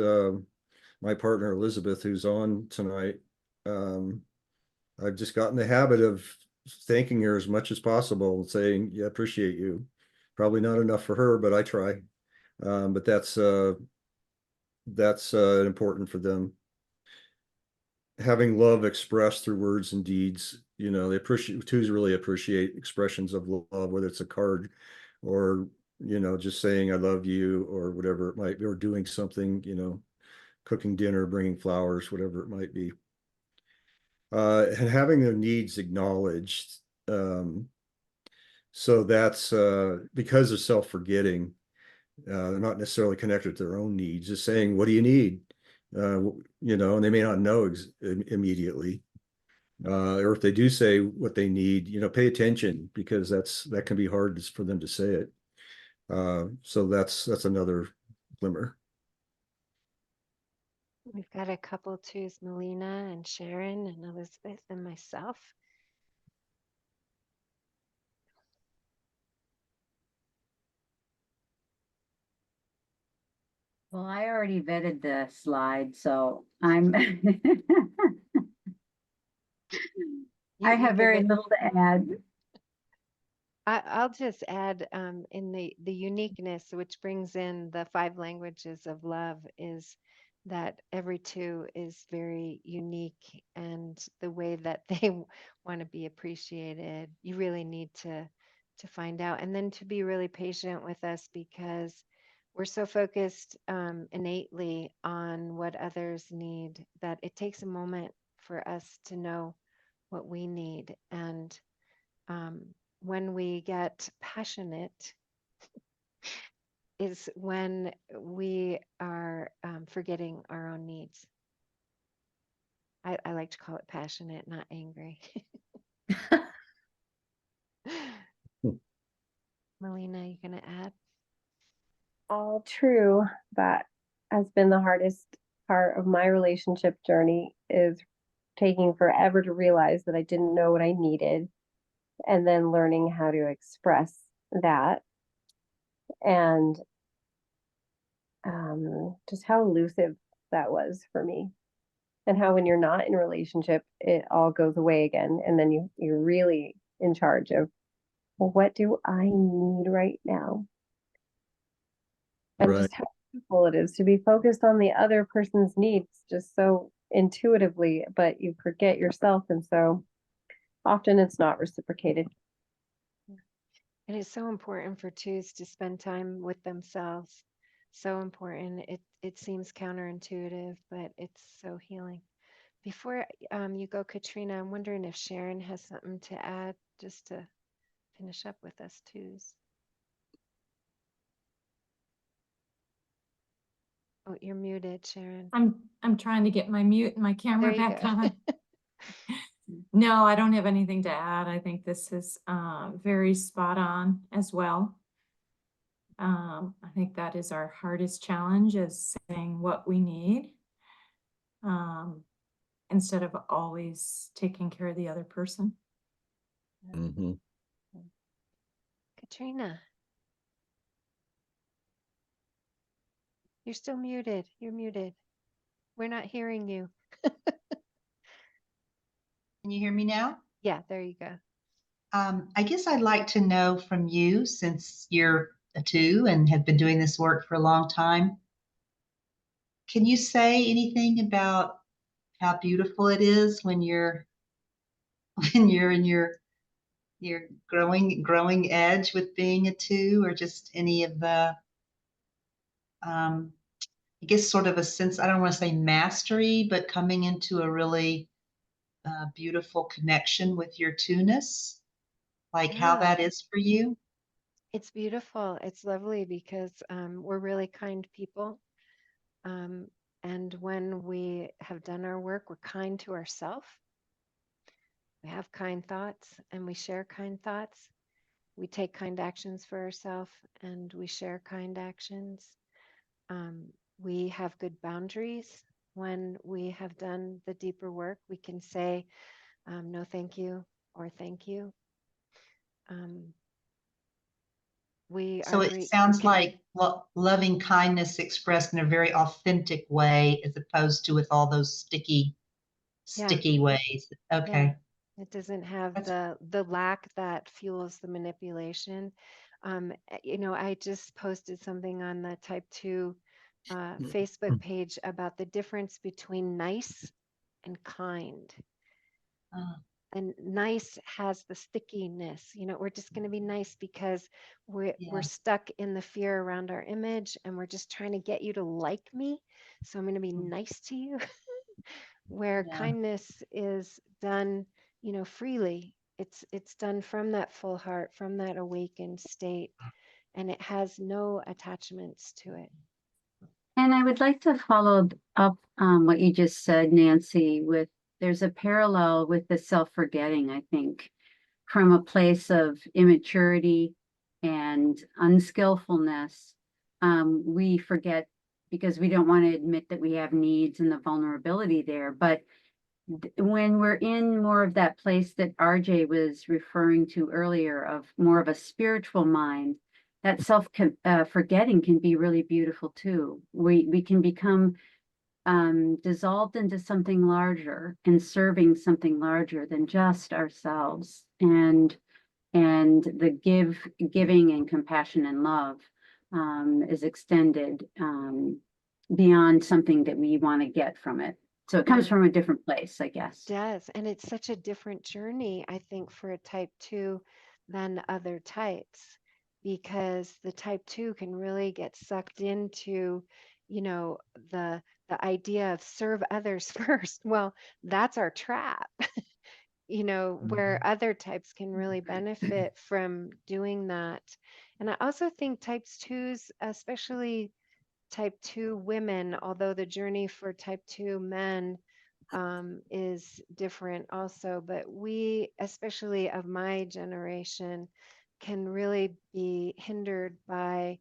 my partner Elizabeth, who's on tonight. I've just gotten the habit of thanking her as much as possible and saying, yeah, appreciate you. Probably not enough for her, but I try. But that's important for them. Having love expressed through words and deeds, they appreciate, 2s really appreciate expressions of love, whether it's a card or, just saying I love you or whatever it might be, or doing something, cooking dinner, bringing flowers, whatever it might be. And having their needs acknowledged. So that's because of self-forgetting, they're not necessarily connected to their own needs, just saying, what do you need? And they may not know immediately. Or if they do say what they need, pay attention, because that can be hard for them to say it. So that's another glimmer. We've got a couple twos, Melina and Sharon and Elizabeth and myself. Well, I already vetted the slide, so I'm I have very little to add. I'll just add in the uniqueness, which brings in the 5 languages of love, is that every 2 is very unique, and the way that they want to be appreciated, you really need to find out, and then to be really patient with us, because we're so focused innately on what others need that it takes a moment for us to know what we need. And when we get passionate is when we are forgetting our own needs. I like to call it passionate, not angry. Melina, you gonna add? All true. That has been the hardest part of my relationship journey, is taking forever to realize that I didn't know what I needed, and then learning how to express that, and just how elusive that was for me, and how when you're not in a relationship, it all goes away again, and then you're really in charge of, well, what do I need right now? And Right. just how beautiful it is to be focused on the other person's needs just so intuitively, but you forget yourself, and so often it's not reciprocated. It is so important for 2s to spend time with themselves. So important. It seems counterintuitive, but it's so healing. Before you go, Katrina, I'm wondering if Sharon has something to add, just to finish up with us 2s. Oh, you're muted, Sharon. I'm trying to get my camera There you back go. on. No, I don't have anything to add. I think this is very spot on as well. I think that is our hardest challenge, is saying what we need, instead of always taking care of the other person. Mm-hmm. Katrina, you're still muted. You're muted. We're not hearing you. Can you hear me now? Yeah, there you go. I guess I'd like to know from you, since you're a 2 and have been doing this work for a long time, can you say anything about how beautiful it is when you're in your growing edge with being a 2, or just any of the I guess sort of a sense, I don't want to say mastery, but coming into a really beautiful connection with your 2-ness, like how Yeah. that is for you? It's beautiful. It's lovely because we're really kind people. And when we have done our work, we're kind to ourselves. We have kind thoughts and we share kind thoughts. We take kind actions for ourselves and we share kind actions. We have good boundaries when we have done the deeper work, we can say no, thank you, or thank you. We So are it sounds can, like loving kindness expressed in a very authentic way, as opposed to with all those sticky yeah, ways. yeah. Okay. It doesn't have That's the lack that fuels the manipulation. You know, I just posted something on the type 2 Facebook page about the difference between nice and kind. uh, And nice has the stickiness. You know, we're just going to be nice because we're yeah. stuck in the fear around our image, and we're just trying to get you to like me. So I'm going to be Mm, nice to you. Where yeah. kindness is done, you know, freely. It's done from that full heart, from that awakened state, and it has no attachments to it. And I would like to follow up on what you just said, Nancy, with there's a parallel with the self-forgetting, I think, from a place of immaturity and unskillfulness. We forget because we don't want to admit that we have needs and the vulnerability there. But when we're in more of that place that RJ was referring to earlier, of more of a spiritual mind, that self forgetting can be really beautiful too. We can become dissolved into something larger and serving something larger than just ourselves, and the giving and compassion and love is extended beyond something that we want to get from it. So it comes Yeah, from a different place, I it guess. does. And it's such a different journey, I think, for a type 2 than other types, because the type 2 can really get sucked into, you know, the idea of serve others first. Well, that's our trap. You know, where Mhm. other types can really benefit from doing that. And I also think types 2s, especially type 2 women, although the journey for type 2 men is different also, but we, especially of my generation, can really be hindered by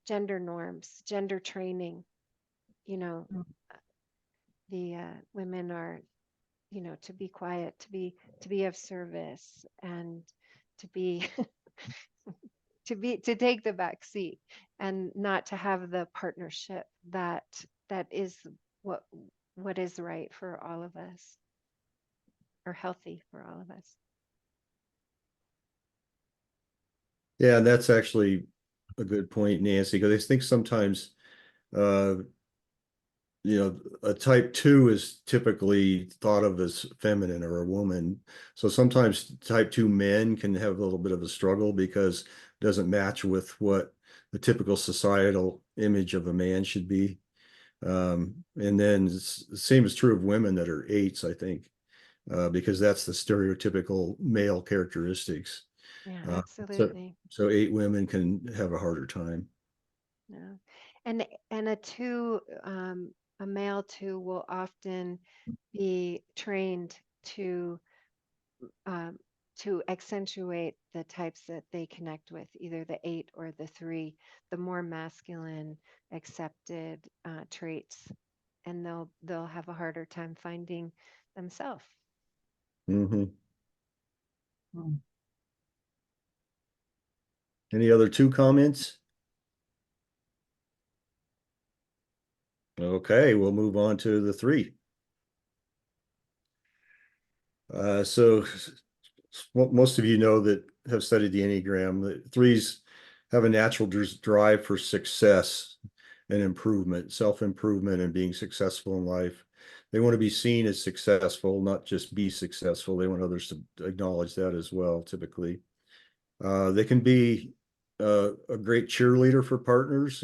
gender norms, gender training. You know, Mm. the women are, you know, to be quiet, to be of service, and to be to take the back seat, and not to have the partnership that is what what is right for all of us, or healthy for all of us. Yeah, that's actually a good point, Nancy, because I think sometimes, uh, a type 2 is typically thought of as feminine or a woman. So sometimes type 2 men can have a little bit of a struggle because it doesn't match with what the typical societal image of a man should be. And then the same is true of women that are 8s, I think, because that's the stereotypical male characteristics. Yeah, Uh, so, absolutely. so 8 women can have a harder time. Yeah. And a male 2 will often be trained um, to accentuate the types that they connect with, either the 8 or the 3, the more masculine accepted traits, and they'll have a harder time finding themselves. Mhm. Mm. Any other 2 comments? Okay, we'll move on to the 3. So most of you know that have studied the Enneagram, that 3s have a natural drive for success and improvement, self-improvement, and being successful in life. They want to be seen as successful, not just be successful. They want others to acknowledge that as well, typically. They can be a great cheerleader for partners,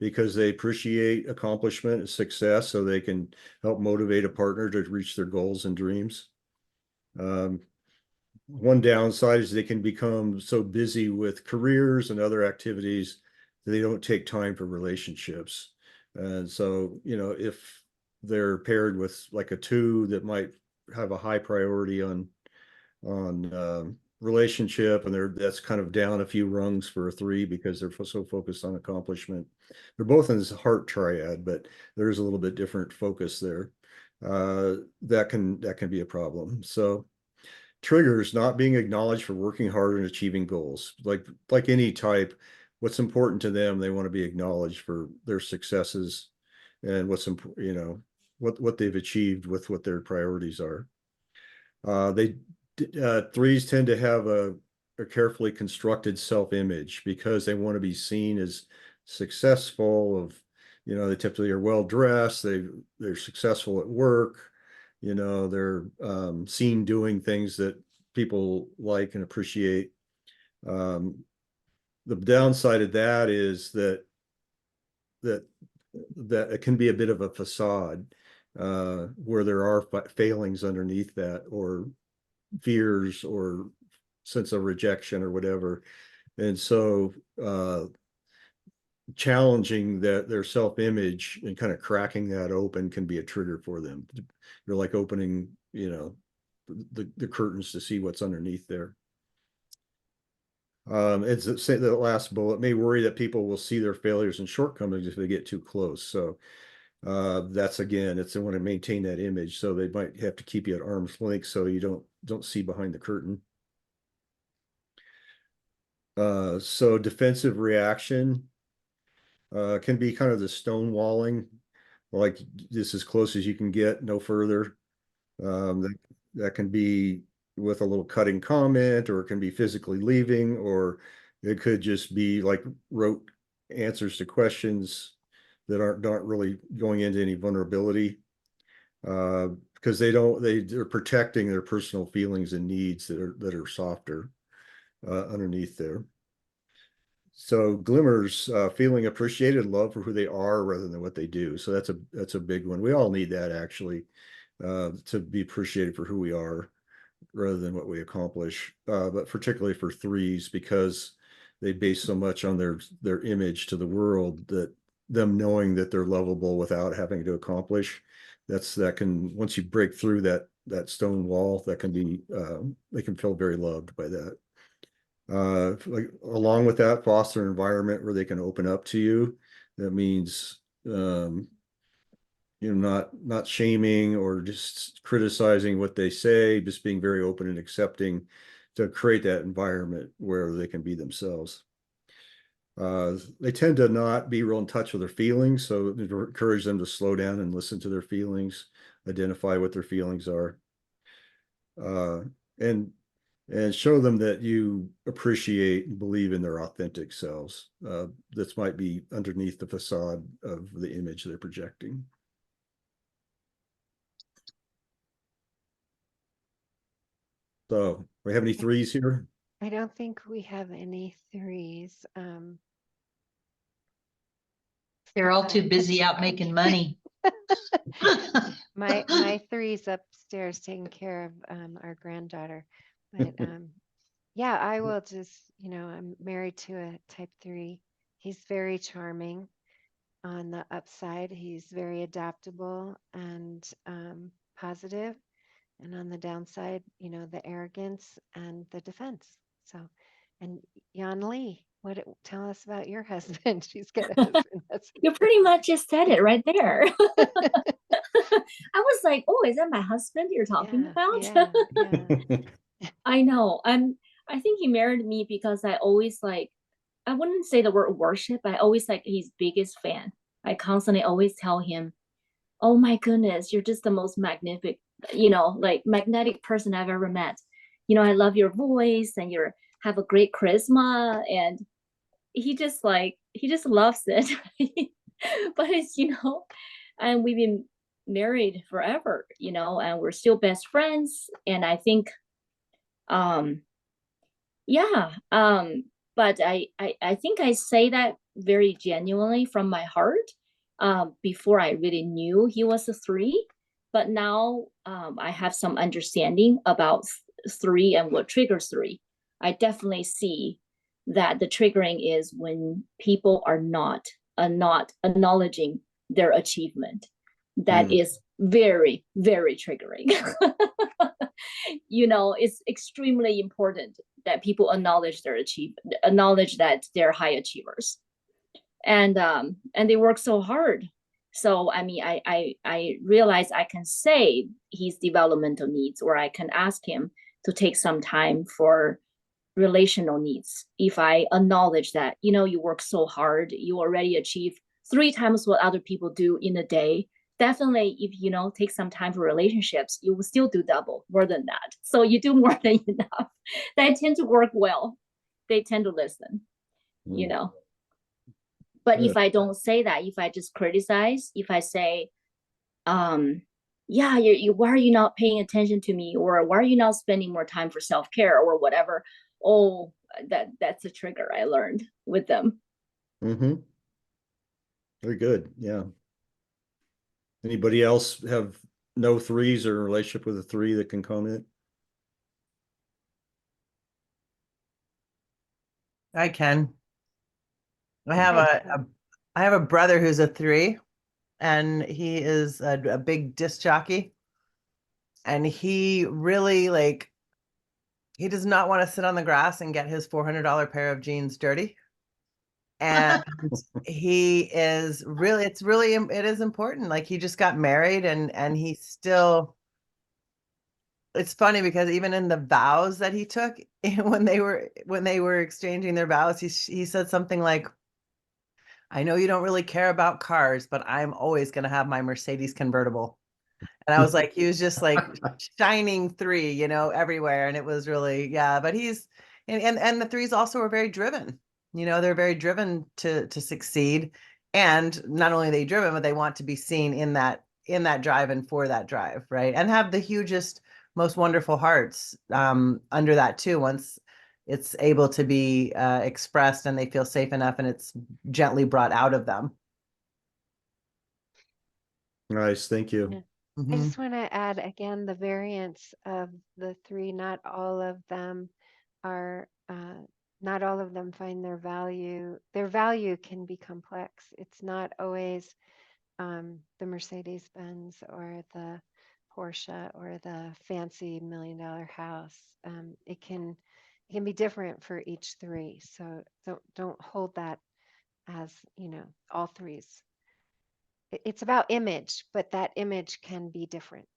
because they appreciate accomplishment and success, so they can help motivate a partner to reach their goals and dreams. One downside is they can become so busy with careers and other activities that they don't take time for relationships. And so, if they're paired with like a 2 that might have a high priority on relationship, and that's kind of down a few rungs for a 3 because they're so focused on accomplishment. They're both in this heart triad, but there's a little bit different focus there. That can be a problem. So triggers: not being acknowledged for working hard and achieving goals. Like any type, what's important to them, they want to be acknowledged for their successes and what's important, what they've achieved with what their priorities are. They 3s tend to have a carefully constructed self-image because they want to be seen as successful. They typically are well dressed. They're successful at work. They're seen doing things that people like and appreciate. The downside of that is that it can be a bit of a facade, where there are failings underneath that, or fears, or sense of rejection, or whatever. And so challenging their self-image and kind of cracking that open can be a trigger for them. You're like opening, the curtains to see what's underneath there. It's the last bullet: may worry that people will see their failures and shortcomings if they get too close. So that's, again, they want to maintain that image, so they might have to keep you at arm's length so you don't see behind the curtain. So defensive reaction can be kind of the stonewalling, like this as close as you can get, no further. That can be with a little cutting comment, or it can be physically leaving, or it could just be like rote answers to questions that aren't really going into any vulnerability, because they're protecting their personal feelings and needs that are softer underneath there. So glimmers: feeling appreciated, love for who they are rather than what they do. So that's a big one. We all need that, actually, to be appreciated for who we are rather than what we accomplish. But particularly for 3s, because they base so much on their image to the world, that them knowing that they're lovable without having to accomplish, once you break through that stone wall, that can be they can feel very loved by that. Like, along with that, foster an environment where they can open up to you. That means not shaming or just criticizing what they say, just being very open and accepting, to create that environment where they can be themselves. They tend to not be real in touch with their feelings, so encourage them to slow down and listen to their feelings, identify what their feelings are, and show them that you appreciate and believe in their authentic selves. This might be underneath the facade of the image they're projecting. So, we have any 3s here? I don't think we have any 3s. They're all too busy out making money. My 3's upstairs taking care of our granddaughter. But yeah, I will just, I'm married to a type 3. He's very charming. On the upside, he's very adaptable and positive. And on the downside, the arrogance and the defense. So, and Yan Lee, tell us about your husband? She's got a husband. You pretty much just said it right there. I was like, oh, is that my husband you're talking about? Yeah. I know. I think he married me because I always I wouldn't say the word worship. I always his biggest fan. I constantly always tell him, oh my goodness, you're just the most magnetic person I've ever met. I love your voice, and you have a great charisma, and he just loves it. But it's, and we've been married forever, and we're still best friends. And I think, but I think I say that very genuinely from my heart. Before I really knew he was a 3, but now I have some understanding about 3 and what triggers 3. I definitely see that the triggering is when people are not acknowledging their achievement. That is very, very triggering. you know, it's extremely important that people acknowledge acknowledge that they're high achievers, and they work so hard. So I mean, I realize I can say his developmental needs, or I can ask him to take some time for relational needs. If I acknowledge that, you know, you work so hard, you already achieve 3 times what other people do in a day. Definitely, if you know, take some time for relationships, you will still do double more than that. So you do more than enough. They tend to work well. They tend to listen, you know. But if I don't say that, if I just criticize, if I say, yeah, why are you not paying attention to me, or why are you not spending more time for self-care or whatever? Oh, that's a trigger I learned with them. Mm-hmm. Very good. Yeah. Anybody else have no 3s or a relationship with a 3 that can comment? I can. I have I have a brother who's a 3, and he is a big disc jockey. And he really he does not want to sit on the grass and get his $400 pair of jeans dirty. And he is really, it is important. Like, he just got married, and he still, it's funny because even in the vows that he took when they were exchanging their vows, he said something like, I know you don't really care about cars, but I'm always going to have my Mercedes convertible. And I was like, he was just like shining 3, you know, everywhere. And it was really, yeah, but he's, and the 3s also are very driven, you know, they're very driven to succeed. And not only are they driven, but they want to be seen in that drive and for that drive. Right. And have the hugest, most wonderful hearts under that too, once it's able to be expressed and they feel safe enough and it's gently brought out of them. Nice. Thank you. Yeah. Mm-hmm. I just want to add again the variance of the 3. Not all of them are, not all of them find their value. Their value can be complex. It's not always the Mercedes Benz or the Porsche or the fancy $1 million house. It can be different for each 3. So don't hold that as, you know, all 3s. It's about image, but that image can be different.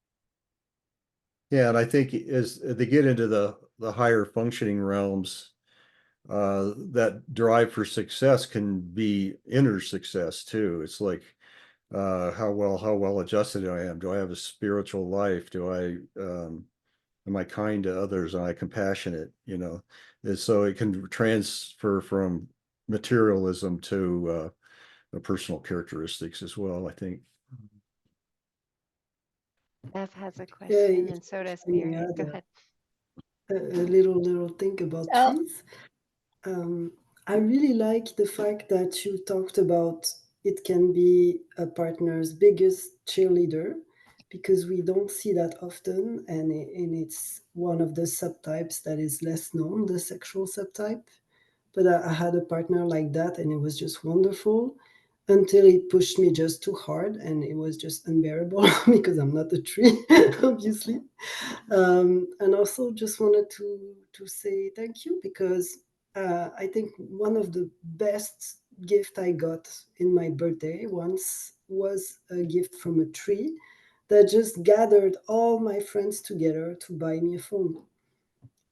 Yeah, and I think as they get into the higher functioning realms, that drive for success can be inner success too. It's like how well adjusted I am. Do I have a spiritual life? Do I am I kind to others? Am I compassionate? You know, and so it can transfer from materialism to personal characteristics as well, I think. Beth has a question, and so does Miriam. Go ahead. A little thing about Oh. trees. I really like the fact that you talked about it can be a partner's biggest cheerleader, because we don't see that often, and it's one of the subtypes that is less known, the sexual subtype. But I had a partner like that, and it was just wonderful until he pushed me just too hard, and it was just unbearable because I'm not a tree, obviously. And also just wanted to say thank you, because I think one of the best gift I got in my birthday once was a gift from a tree that just gathered all my friends together to buy me a phone.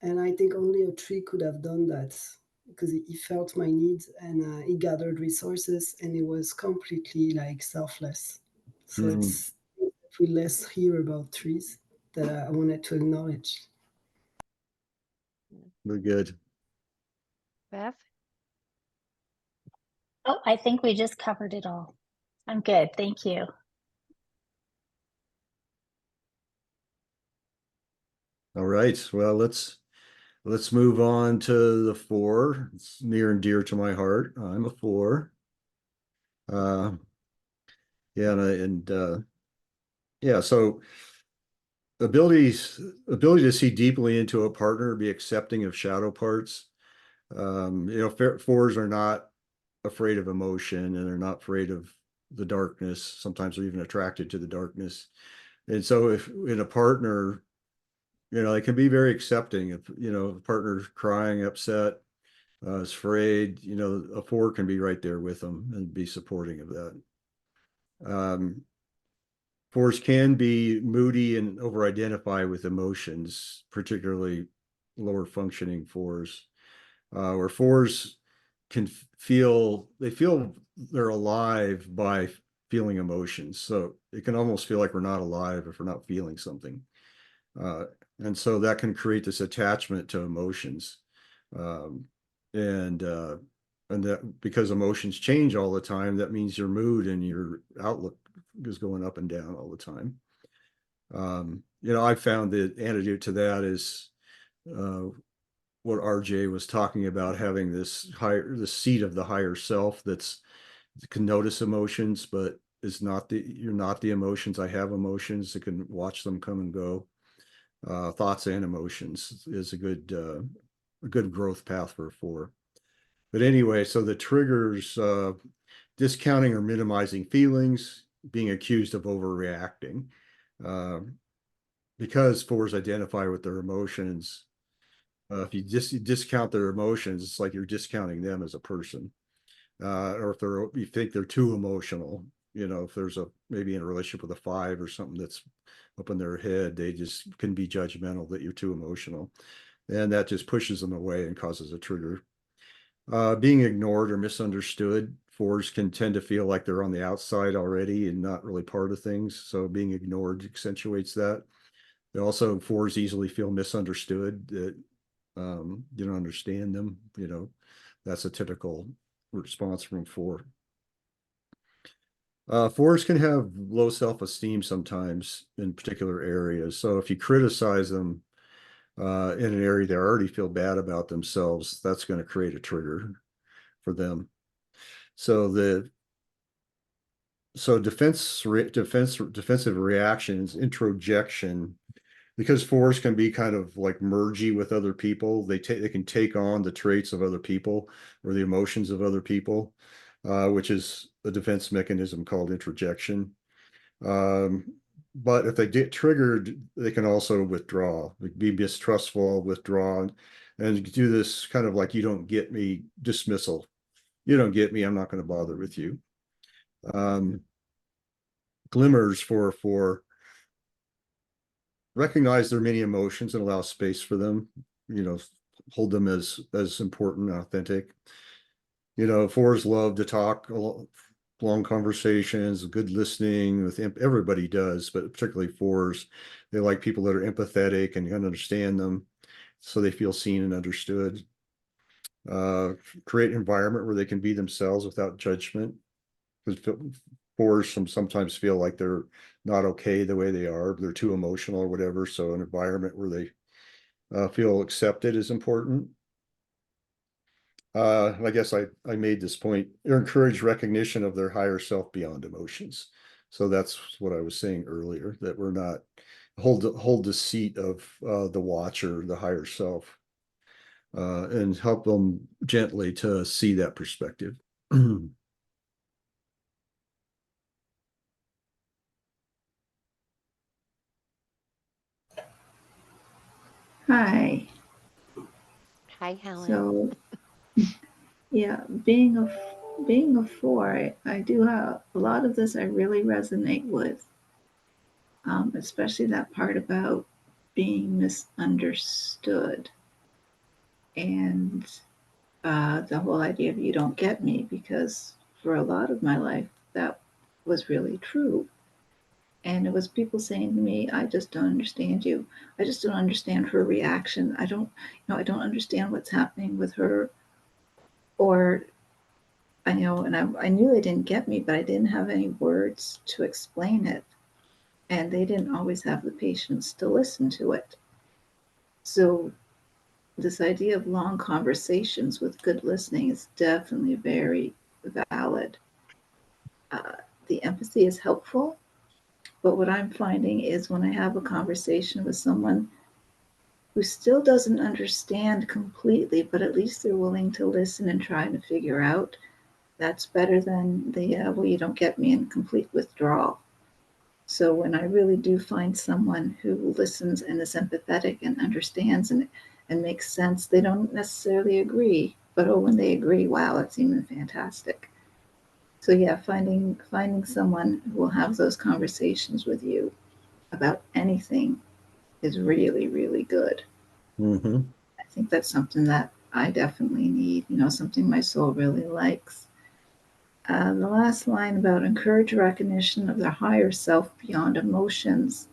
And I think only a tree could have done that, because he felt my needs, and he gathered resources, and it was completely like selfless. So it's we less hear about trees that I wanted to acknowledge. Very good. Beth? Oh, I think we just covered it all. I'm good. Thank you. All right. Well, let's move on to the 4. It's near and dear to my heart. I'm a 4. Yeah, yeah, so ability to see deeply into a partner, be accepting of shadow parts. You know, 4s are not afraid of emotion, and they're not afraid of the darkness. Sometimes they're even attracted to the darkness. And so if in a partner, It can be very accepting if, a partner's crying, upset, is afraid, a 4 can be right there with them and be supporting of that. 4s can be moody and over-identify with emotions, particularly lower functioning 4s, where 4s can feel they're alive by feeling emotions. So it can almost feel like we're not alive if we're not feeling something. And so that can create this attachment to emotions. And that because emotions change all the time, that means your mood and your outlook is going up and down all the time. I found the antidote to that is what RJ was talking about, having the seat of the higher self that can notice emotions, but you're not the emotions. I have emotions. It can watch them come and go. Thoughts and emotions is a good growth path for a 4. But anyway, so the triggers, discounting or minimizing feelings, being accused of overreacting. Because 4s identify with their emotions, if you discount their emotions, it's like you're discounting them as a person. Or if you think they're too emotional, if there's maybe in a relationship with a 5 or something that's up in their head, they just can be judgmental that you're too emotional. And that just pushes them away and causes a trigger. Being ignored or misunderstood, 4s can tend to feel like they're on the outside already and not really part of things. So being ignored accentuates that. They also 4s easily feel misunderstood, that you don't understand them. That's a typical response from 4. 4s can have low self-esteem sometimes in particular areas. So if you criticize them in an area they already feel bad about themselves, that's going to create a trigger for them. So defensive reactions, introjection, because 4s can be kind of like mergy with other people. They can take on the traits of other people or the emotions of other people, which is a defense mechanism called introjection. But if they get triggered, they can also withdraw, be mistrustful, withdraw, and do this kind of like, you don't get me, dismissal. You don't get me, I'm not going to bother with you. Glimmers for recognize their many emotions and allow space for them, hold them as important and authentic. 4s love to talk, long conversations, good listening with everybody does, but particularly 4s, they like people that are empathetic and can understand them, so they feel seen and understood. Create an environment where they can be themselves without judgment, because 4s sometimes feel like they're not okay the way they are, they're too emotional or whatever. So an environment where they feel accepted is important. I guess I made this point, encourage recognition of their higher self beyond emotions. So that's what I was saying earlier, that we're not hold the seat of the watcher, the higher self, and help them gently to see that perspective. Hi. Hi, Helen. So, yeah, being a 4, I do have a lot of this I really resonate with, especially that part about being misunderstood and the whole idea of you don't get me, because for a lot of my life that was really true. And it was people saying to me, I just don't understand you. I just don't understand her reaction. I don't understand what's happening with her. Or and I knew they didn't get me, but I didn't have any words to explain it. And they didn't always have the patience to listen to it. So this idea of long conversations with good listening is definitely very valid. The empathy is helpful, but what I'm finding is when I have a conversation with someone who still doesn't understand completely, but at least they're willing to listen and try to figure out, that's better than the well, you don't get me, in complete withdrawal. So when I really do find someone who listens and is empathetic and understands and makes sense, they don't necessarily agree, but oh, when they agree, wow, it's even fantastic. So yeah, finding someone who will have those conversations with you about anything is really, really good. Mm-hmm. I think that's something that I definitely need, something my soul really likes. The last line about encourage recognition of their higher self beyond emotions.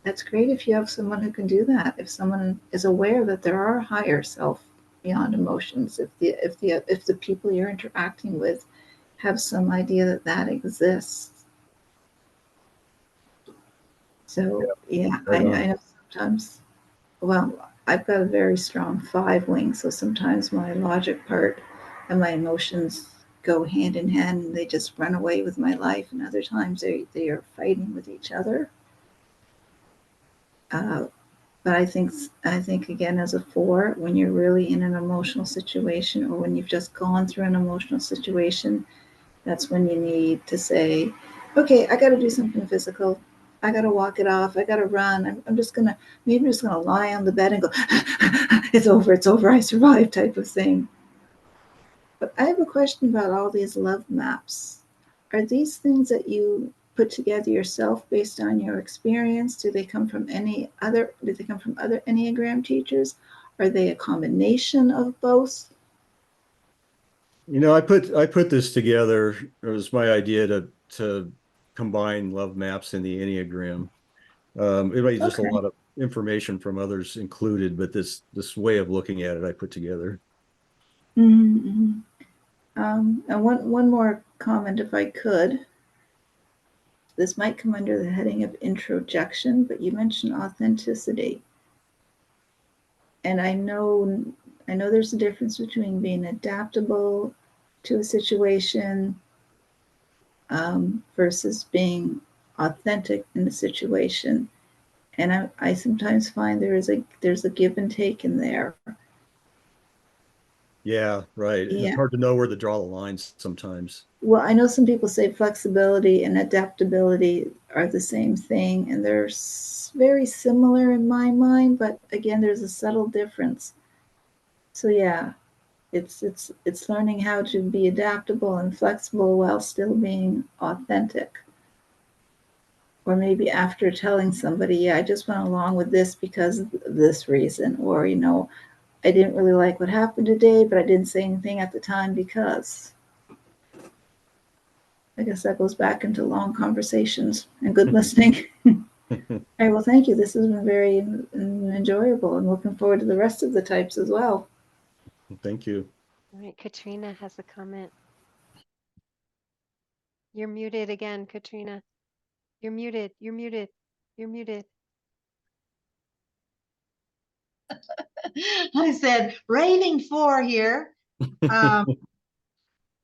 That's great if you have someone who can do that. If someone is aware that there are higher self beyond emotions, if the people you're interacting with have some idea that that exists. So yeah, Right I on. know sometimes. Well, I've got a very strong 5 wing, so sometimes my logic part and my emotions go hand in hand and they just run away with my life, and other times they are fighting with each other. But I think again, as a 4, when you're really in an emotional situation or when you've just gone through an emotional situation, that's when you need to say, okay, I got to do something physical. I got to walk it off. I got to run. I'm just going to, maybe I'm just going to lie on the bed and go, it's over, I survived type of thing. But I have a question about all these love maps. Are these things that you put together yourself based on your experience? Do they come from other Enneagram teachers? Are they a combination of both? I put this together. It was my idea to combine love maps and the Enneagram. It was just a Okay. lot of information from others included, but this way of looking at it, I put together. Mm-hmm. And one more comment, if I could. This might come under the heading of introjection, but you mentioned authenticity. And I know there's a difference between being adaptable to a situation versus being authentic in the situation. And I sometimes find there's a give and take in there. Yeah, right. It's Yeah. hard to know where to draw the lines sometimes. Well, I know some people say flexibility and adaptability are the same thing, and they're very similar in my mind, but again, there's a subtle difference. So yeah, it's learning how to be adaptable and flexible while still being authentic. Or maybe after telling somebody, yeah, I just went along with this because of this reason, or I didn't really like what happened today, but I didn't say anything at the time because. I guess that goes back into long conversations and good listening. All right, well, thank you. This has been very enjoyable. I'm looking forward to the rest of the types as well. Thank you. All right, Katrina has a comment. You're muted again, Katrina. You're muted. You're muted. You're muted. I said, raving 4 here.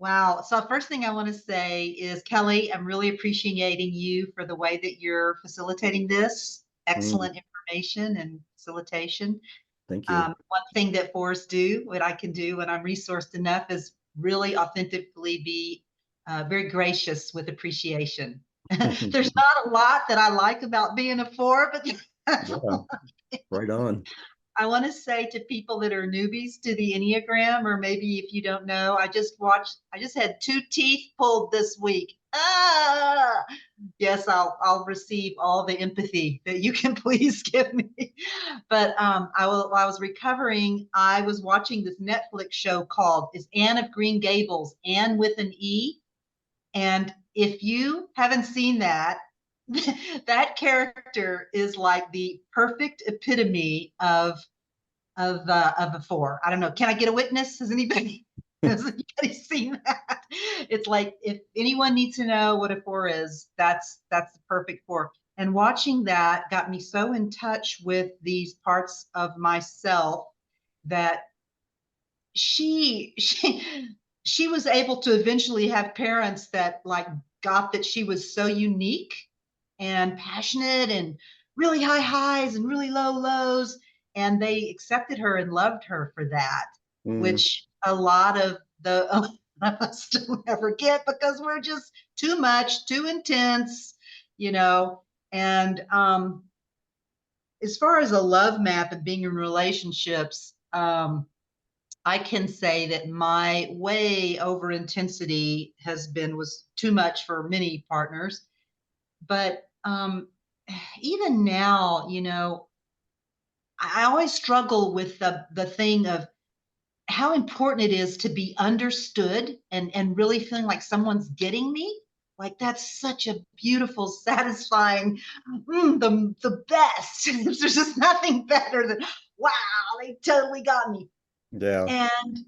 Wow. So first thing I want to say is, Kelly, I'm really appreciating you for the way that you're facilitating this. Excellent information and facilitation. Thank you. One thing that 4s do, what I can do when I'm resourced enough, is really authentically be very gracious with appreciation. There's not a lot that I like about being a 4, but Yeah, right on. I want to say to people that are newbies to the Enneagram, or maybe if you don't know, I just had 2 teeth pulled this week. Ah, yes, I'll receive all the empathy that you can please give me. But while I was recovering, I was watching this Netflix show called Is Anne of Green Gables, Anne with an E. And if you haven't seen that, that character is like the perfect epitome of a 4. I don't know. Can I get a witness? Has anybody seen that? It's like, if anyone needs to know what a 4 is, that's the perfect 4. And watching that got me so in touch with these parts of myself that she was able to eventually have parents that like got that she was so unique and passionate and really high highs and really low lows, and they accepted her and loved her for that, which a lot of us don't ever get because we're just too much, too intense, you know. And as far as a love map and being in relationships, I can say that my way over intensity was too much for many partners. But even now, you know, I always struggle with the thing of how important it is to be understood and really feeling like someone's getting me. Like that's such a beautiful, satisfying, the best. There's just nothing better than, wow, they totally got me. Yeah. And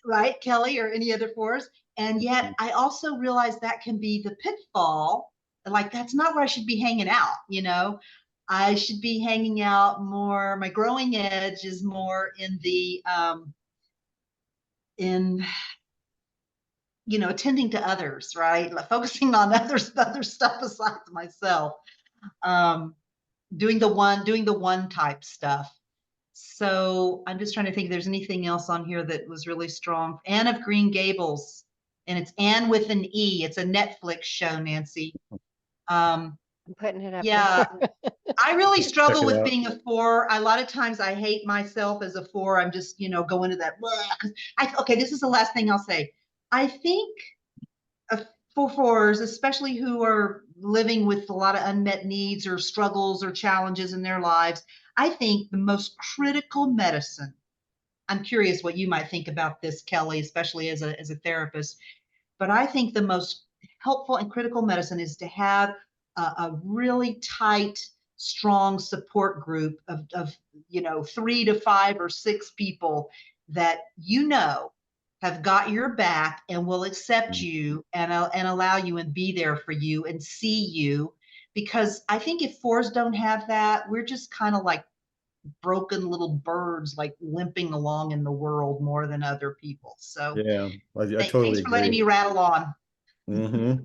right, Kelly, or any other fours. And yet I also realize that can be the pitfall. Like that's not where I should be hanging out, you know. I should be hanging out more. My growing edge is more in the in you know, attending to others, right? Like focusing on others, other stuff besides myself. Um, doing the one type stuff. So I'm just trying to think if there's anything else on here that was really strong. Anne of Green Gables, and it's Anne with an E. It's a Netflix show, Nancy. I'm putting it up. Yeah, I really Check struggle it with out. being a four. A lot of times I hate myself as a four. I'm just, you know, going to that. Okay, this is the last thing I'll say. I think for fours, especially who are living with a lot of unmet needs or struggles or challenges in their lives, I think the most critical medicine. I'm curious what you might think about this, Kelly, especially as a therapist. But I think the most helpful and critical medicine is to have a really tight, strong support group of, you know, 3 to 5 or 6 people that you know have got your back and will accept you and allow you and be there for you and see you. Because I think if fours don't have that, we're just kind of like broken little birds, like limping along in the world more than other people. So Yeah, I thanks totally for letting agree. me rattle on. Mm-hmm.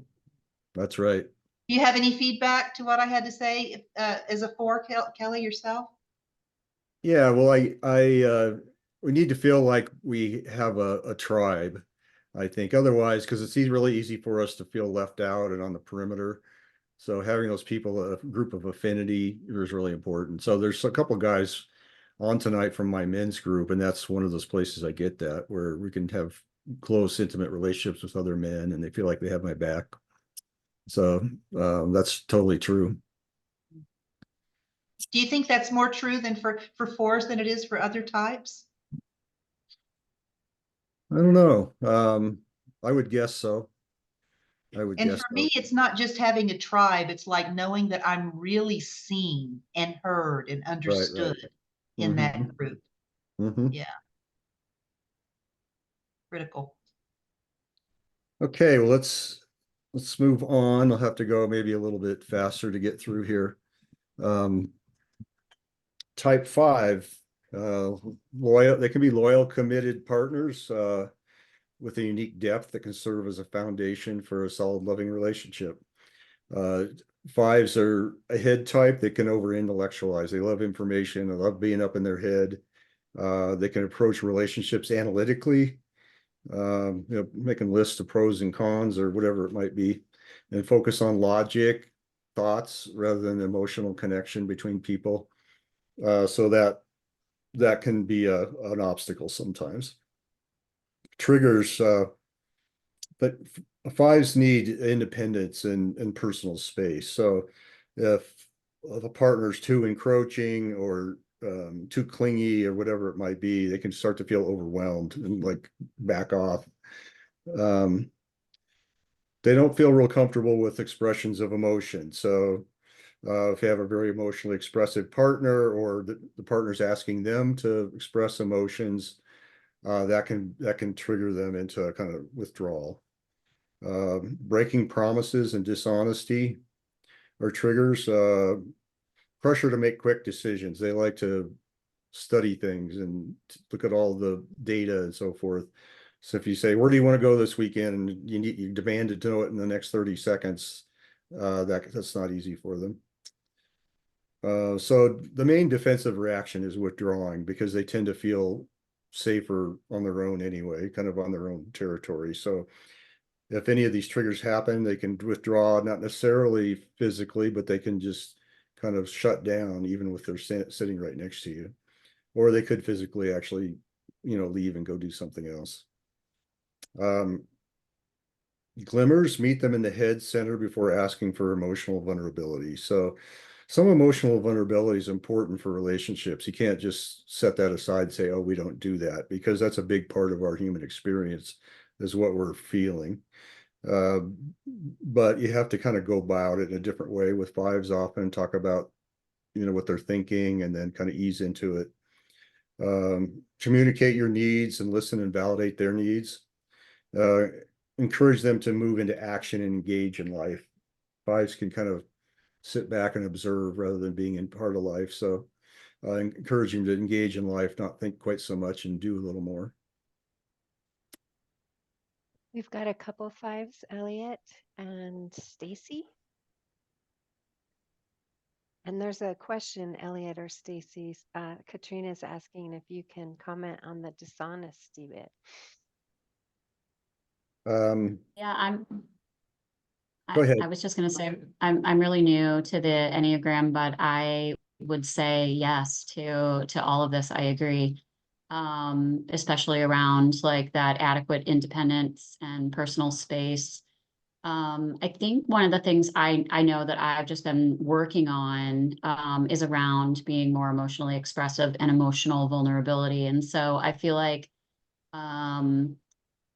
That's right. Do you have any feedback to what I had to say as a four, Kelly, yourself? Yeah, well, we need to feel like we have a tribe, I think. Otherwise, because it's really easy for us to feel left out and on the perimeter. So having those people, a group of affinity is really important. So there's a couple guys on tonight from my men's group, and that's one of those places I get that where we can have close, intimate relationships with other men, and they feel like they have my back. So that's totally true. Do you think that's more true than for fours than it is for other types? I don't know. I would guess so. And for me, it's not just having a tribe. It's like knowing that I'm really seen and heard and understood in that group. Yeah. Critical. Okay, well, let's move on. I'll have to go maybe a little bit faster to get through here. Type 5, loyal. They can be loyal, committed partners with a unique depth that can serve as a foundation for a solid, loving relationship. Fives are a head type that can over intellectualize. They love information. They love being up in their head. They can approach relationships analytically, you know, making lists of pros and cons or whatever it might be, and focus on logic, thoughts rather than emotional connection between people. So that can be an obstacle sometimes. Triggers, but fives need independence and personal space. So if the partner's too encroaching or too clingy or whatever it might be, they can start to feel overwhelmed and like back off. They don't feel real comfortable with expressions of emotion. So if you have a very emotionally expressive partner or the partner's asking them to express emotions, that can trigger them into a kind of withdrawal. Breaking promises and dishonesty are triggers. Pressure to make quick decisions. They like to study things and look at all the data and so forth. So if you say, where do you want to go this weekend? And you demand to know it in the next 30 seconds, that's not easy for them. So the main defensive reaction is withdrawing because they tend to feel safer on their own anyway, kind of on their own territory. So if any of these triggers happen, they can withdraw, not necessarily physically, but they can just kind of shut down even with their sitting right next to you. Or they could physically actually, leave and go do something else. Glimmers, meet them in the head center before asking for emotional vulnerability. So some emotional vulnerability is important for relationships. You can't just set that aside and say, oh, we don't do that, because that's a big part of our human experience, is what we're feeling. But you have to kind of go about it in a different way. With fives, often talk about, what they're thinking, and then kind of ease into it. Communicate your needs and listen and validate their needs. Encourage them to move into action and engage in life. Fives can kind of sit back and observe rather than being in part of life. So encourage them to engage in life, not think quite so much, and do a little more. We've got a couple fives, Elliot and Stacy. And there's a question, Elliot or Stacy. Katrina's asking if you can comment on the dishonesty bit. Yeah, Go ahead. I was just going to say I'm really new to the Enneagram, but I would say yes to all of this. I agree. Especially around like that adequate independence and personal space. I think one of the things I know that I've just been working on is around being more emotionally expressive and emotional vulnerability. And so I feel like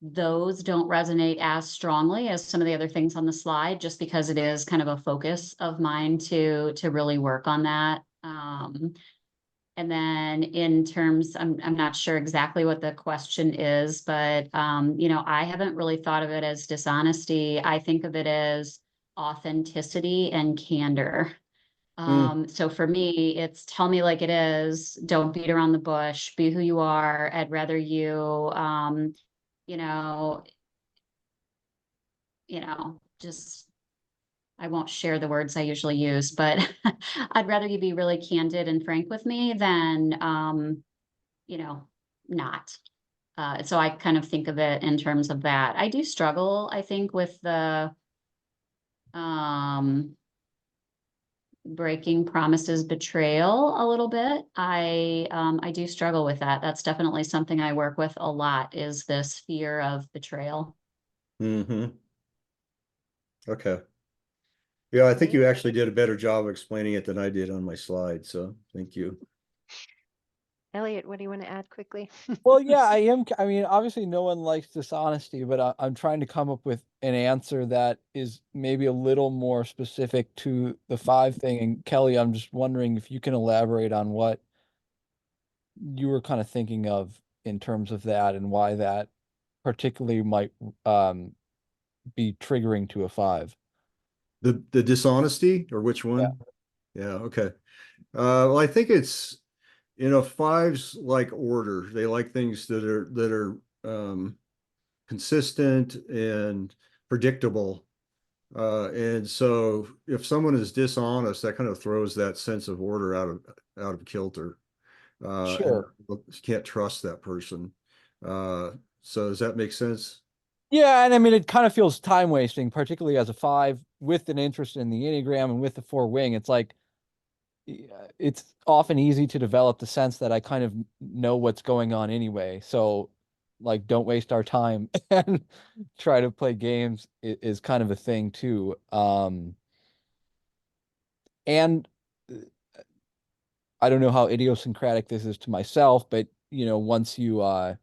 those don't resonate as strongly as some of the other things on the slide, just because it is kind of a focus of mine to really work on that. And then in terms, I'm not sure exactly what the question is, but I haven't really thought of it as dishonesty. I think of it as authenticity and candor. So for me, it's tell me like it is, don't beat around the bush, be who you are. I'd rather you, you know, just I won't share the words I usually use, but I'd rather you be really candid and frank with me than, not. So I kind of think of it in terms of that. I do struggle, I think, with the breaking promises betrayal a little bit. I do struggle with that. That's definitely something I work with a lot, is this fear of betrayal. Mm-hmm. Okay. Yeah, I think you actually did a better job of explaining it than I did on my slide. So thank you. Elliot, what do you want to add quickly? Well, yeah, I mean, obviously no one likes dishonesty, but I'm trying to come up with an answer that is maybe a little more specific to the five thing. And Kelly, I'm just wondering if you can elaborate on what you were kind of thinking of in terms of that, and why that particularly might be triggering to a five. The dishonesty, or which one? Yeah, okay. Well, I think it's, fives like order. They like things that are consistent and predictable. And so if someone is dishonest, that kind of throws that sense of order out of kilter. Sure. And you can't trust that person. So does that make sense? Yeah, and I mean, it kind of feels time wasting, particularly as a five with an interest in the Enneagram and with the four wing. It's like, it's often easy to develop the sense that I kind of know what's going on anyway. So, like, don't waste our time and try to play games is kind of a thing too. And I don't know how idiosyncratic this is to myself, but once you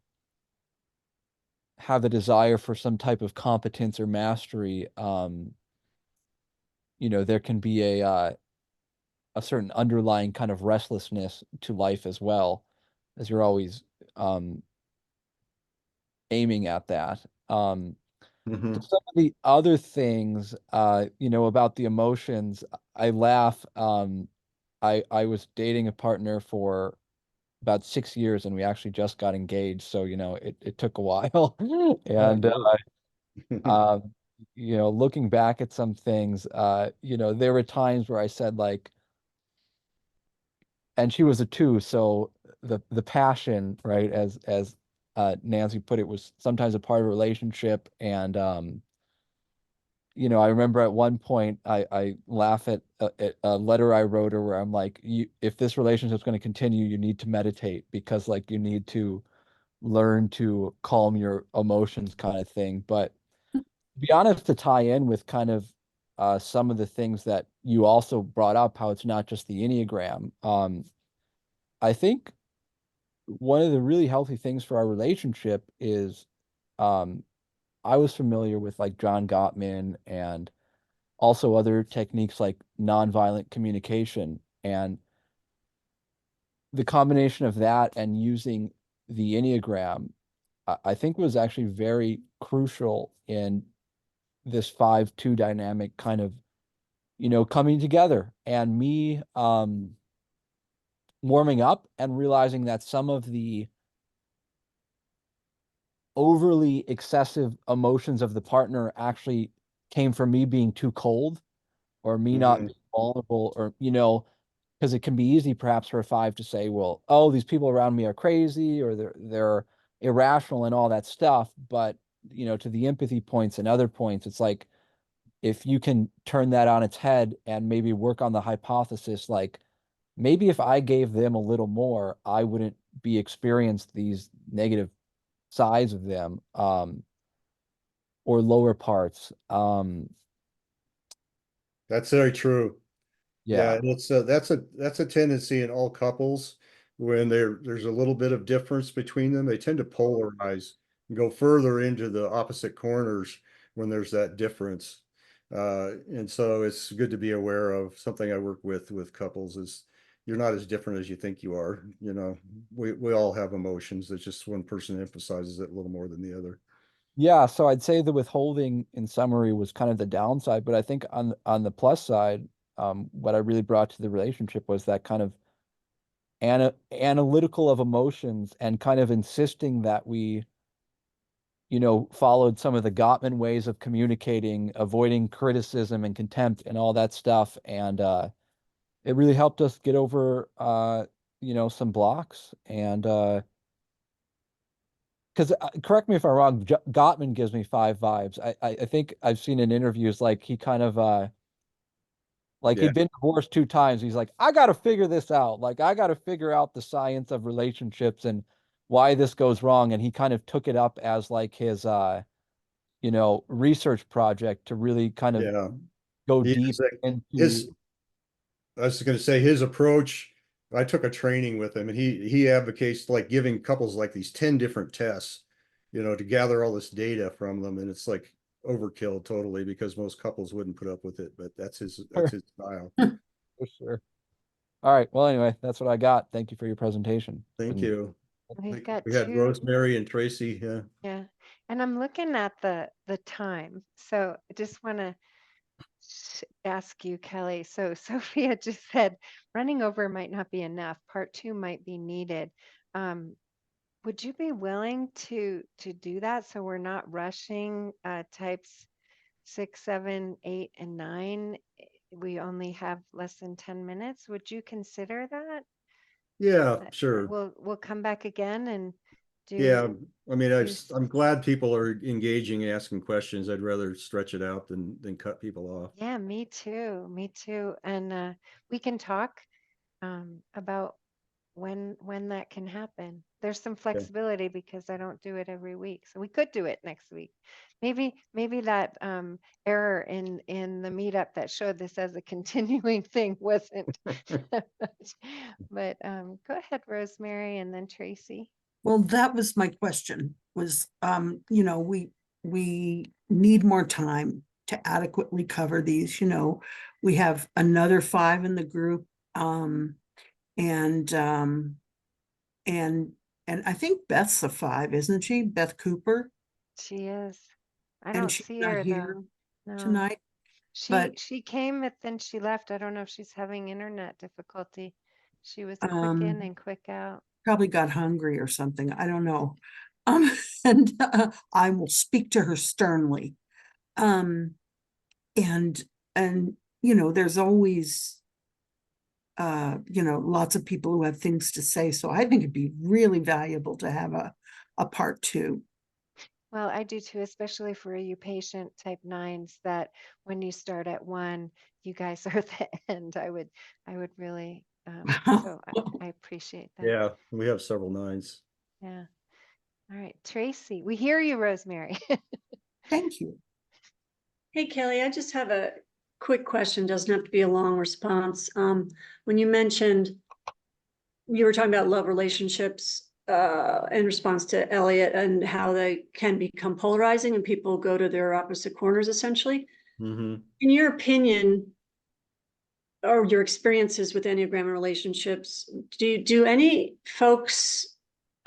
have a desire for some type of competence or mastery, there can be a certain underlying kind of restlessness to life as well, as you're always aiming at that. Mm-hmm. Some of the other things, about the emotions, I laugh. I was dating a partner for about 6 years, and we actually just got engaged. So, it took a while. And, looking back at some things, there were times where I said, like, and she was a two, so the passion, right, as Nancy put it, was sometimes a part of a relationship, and I remember at one point I laugh at a letter I wrote her where I'm like, if this relationship's going to continue, you need to meditate because like you need to learn to calm your emotions kind of thing. But to be honest, to tie in with kind of some of the things that you also brought up, how it's not just the Enneagram. I think one of the really healthy things for our relationship is um, I was familiar with like John Gottman and also other techniques like nonviolent communication. And the combination of that and using the Enneagram, I think was actually very crucial in this 5-2 dynamic kind of, coming together and me warming up and realizing that some of the overly excessive emotions of the partner actually came from me being too cold or me not being vulnerable or, because it can be easy perhaps for a 5 to say, well, oh, these people around me are crazy or they're irrational and all that stuff. But, to the empathy points and other points, it's like, if you can turn that on its head and maybe work on the hypothesis, like maybe if I gave them a little more, I wouldn't be experienced these negative sides of them, or lower parts. That's very true. Yeah, Yeah. and it's that's a tendency in all couples when there's a little bit of difference between them. They tend to polarize and go further into the opposite corners when there's that difference. And so it's good to be aware of. Something I work with couples is you're not as different as you think you are. We all have emotions. It's just one person emphasizes it a little more than the other. Yeah, so I'd say the withholding in summary was kind of the downside, but I think on the plus side, what I really brought to the relationship was that kind of analytical of emotions and kind of insisting that we, followed some of the Gottman ways of communicating, avoiding criticism and contempt and all that stuff. And it really helped us get over, some blocks. And because correct me if I'm wrong, Gottman gives me 5 vibes. I think I've seen in interviews like he kind of like Yeah. he'd been divorced 2 times. He's like, I got to figure this out. Like I got to figure out the science of relationships and why this goes wrong. And he kind of took it up as like his research project to really kind of Yeah. go He deep is like into. his I was going to say his approach. I took a training with him, and he advocates like giving couples like these 10 different tests, to gather all this data from them, and it's like overkill totally because most couples wouldn't put up with it. But that's his style. For sure. All right. Well, anyway, that's what I got. Thank you for your presentation. Thank you. We've got We had 2. Rosemary and Tracy. Yeah. Yeah. And I'm looking at the time. So I just want to ask you, Kelly. So Sophia just said running over might not be enough. Part 2 might be needed. Um, would you be willing to do that so we're not rushing types 6, 7, 8, and 9? We only have less than 10 minutes. Would you consider that? Yeah, sure. We'll come back again and Yeah, do I mean, do I'm glad people are engaging, asking questions. I'd rather stretch it out than cut people off. Yeah, me too. Me too. And we can talk about when that can happen. There's some Yeah. flexibility because I don't do it every week. So we could do it next week. Maybe that error in the meetup that showed this as a continuing thing wasn't that much. But go ahead, Rosemary, and then Tracy. Well, that was my question was, we need more time to adequately cover these, we have another 5 in the group. And I think Beth's a 5, isn't she? Beth Cooper. She is. I And don't she's see not her here though. No. tonight. But She came, but then she left. I don't know if she's having internet difficulty. She was quick in and quick out. probably got hungry or something. I don't know. And I will speak to her sternly. And there's always lots of people who have things to say. So I think it'd be really valuable to have a part 2. Well, I do too, especially for you patient type 9s, that when you start at 1, you guys are the end. I would really, so I appreciate that. Yeah, we have several 9s. Yeah. All right, Tracy, we hear you, Rosemary. Thank you. Hey, Kelly, I just have a quick question. Doesn't have to be a long response. When you mentioned you were talking about love relationships in response to Elliot and how they can become polarizing and people go to their opposite corners, essentially. Mm-hmm. In your opinion, or your experiences with Enneagram and relationships, do any folks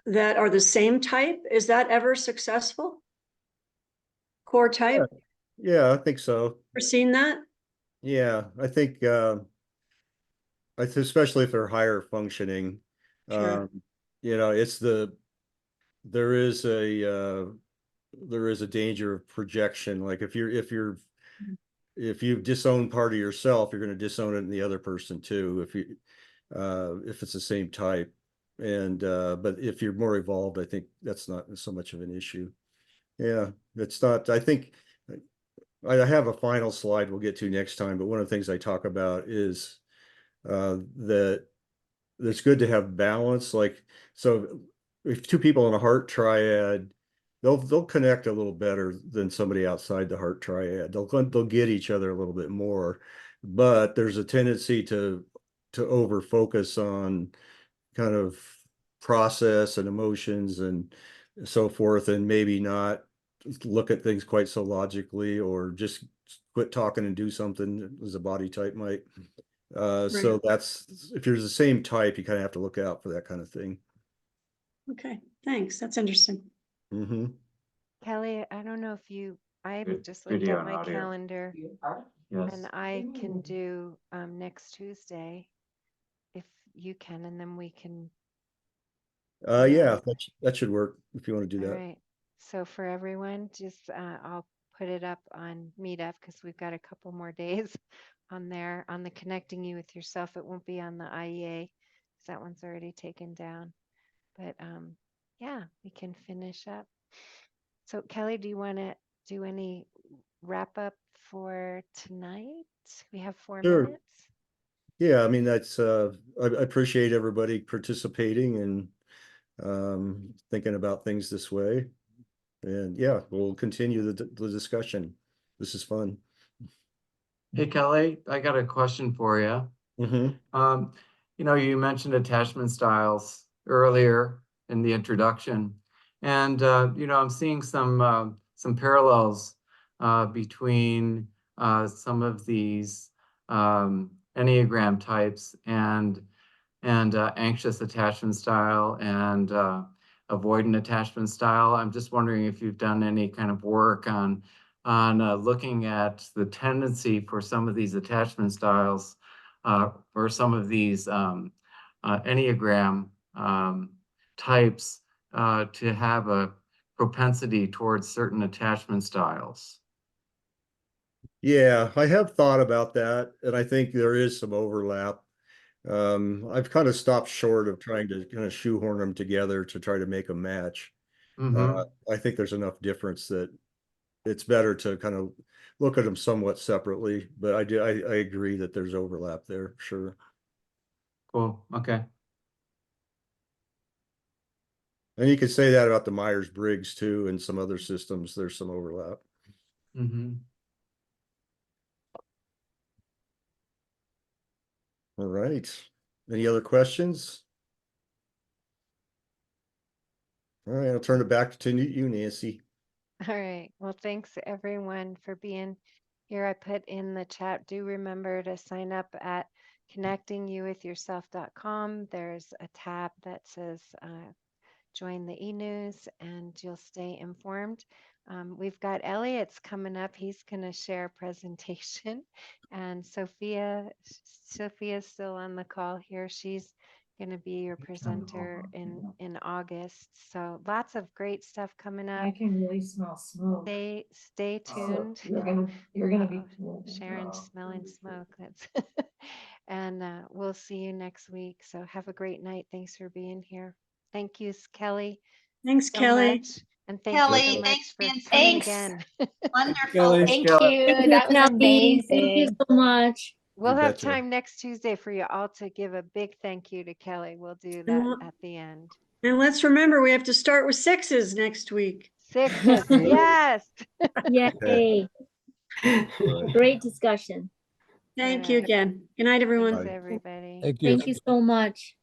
that are the same type, is that ever successful? Core type? Yeah, I think so. Ever seen that? Yeah, I think especially if they're higher functioning, Sure. you know, there is a danger of projection. Like if you disown part of yourself, you're going to disown it in the other person too. If it's the same type, and but if you're more evolved, I think that's not so much of an issue. Yeah, it's not. I think I have a final slide we'll get to next time, but one of the things I talk about is that it's good to have balance. Like, so if two people in a heart triad, they'll connect a little better than somebody outside the heart triad. They'll get each other a little bit more, but there's a tendency to over focus on kind of process and emotions and so forth, and maybe not look at things quite so logically, or just quit talking and do something as a body type might. So that's, if you're the same type, you kind of have to look out for that kind of thing. Okay, thanks. That's interesting. Mm-hmm. Kelly, I don't know if I just looked Video at and my audio. calendar Yes. and I can do next Tuesday if you can, and then we can. Yeah, that should work if you want to do All that. right. So for everyone, just I'll put it up on Meetup because we've got a couple more days on there on the connecting you with yourself. It won't be on the IEA because that one's already taken down. But yeah, we can finish up. So Kelly, do you want to do any wrap up for tonight? We have 4 Sure. minutes. Yeah, I mean, that's I appreciate everybody participating and thinking about things this way. And yeah, we'll continue the discussion. This is fun. Hey, Kelly, I got a question for you. Mm-hmm. You mentioned attachment styles earlier in the introduction, and I'm seeing some parallels between some of these Enneagram types and anxious attachment style and avoidant attachment style. I'm just wondering if you've done any kind of work on looking at the tendency for some of these attachment styles or some of these Enneagram types to have a propensity towards certain attachment styles. Yeah, I have thought about that, and I think there is some overlap. I've kind of stopped short of trying to kind of shoehorn them together to try to make a match. I think there's enough difference that it's better to kind of look at them somewhat separately, but I agree that there's overlap there, sure. Cool. Okay. And you could say that about the Myers-Briggs too, and some other systems, there's some overlap. Mm-hmm. All right. Any other questions? All right, I'll turn it back to you, Nancy. All right. Well, thanks everyone for being here. I put in the chat, do remember to sign up at connectingyouwithyourself.com. There's a tab that says join the e-news and you'll stay informed. We've got Elliot's coming up. He's going to share a presentation. And Sophia's still on the call here. She's going to be your presenter in August. So lots of great stuff coming up. I can really smell smoke. Stay tuned. You're gonna be Sharon's smelling smoke. That's and we'll see you next week. So have a great night. Thanks for being here. Thank you, Kelly. Thanks, so Kelly. much. And thank you so Kelly, much thanks for for being so coming Thanks. again. wonderful. Kelly. Thank Kelly. you. That was Kelly. Thank you amazing. so much. We'll You have betcha. time next Tuesday for you all to give a big thank you to Kelly. We'll do And that l- at the end. And let's remember, we have to start with sixes next week. Sixes, yes. Yay. Right. Great discussion. Thank you Alright. again. Good night, everyone. Thanks, Bye. everybody. Thank you. Thank you so much.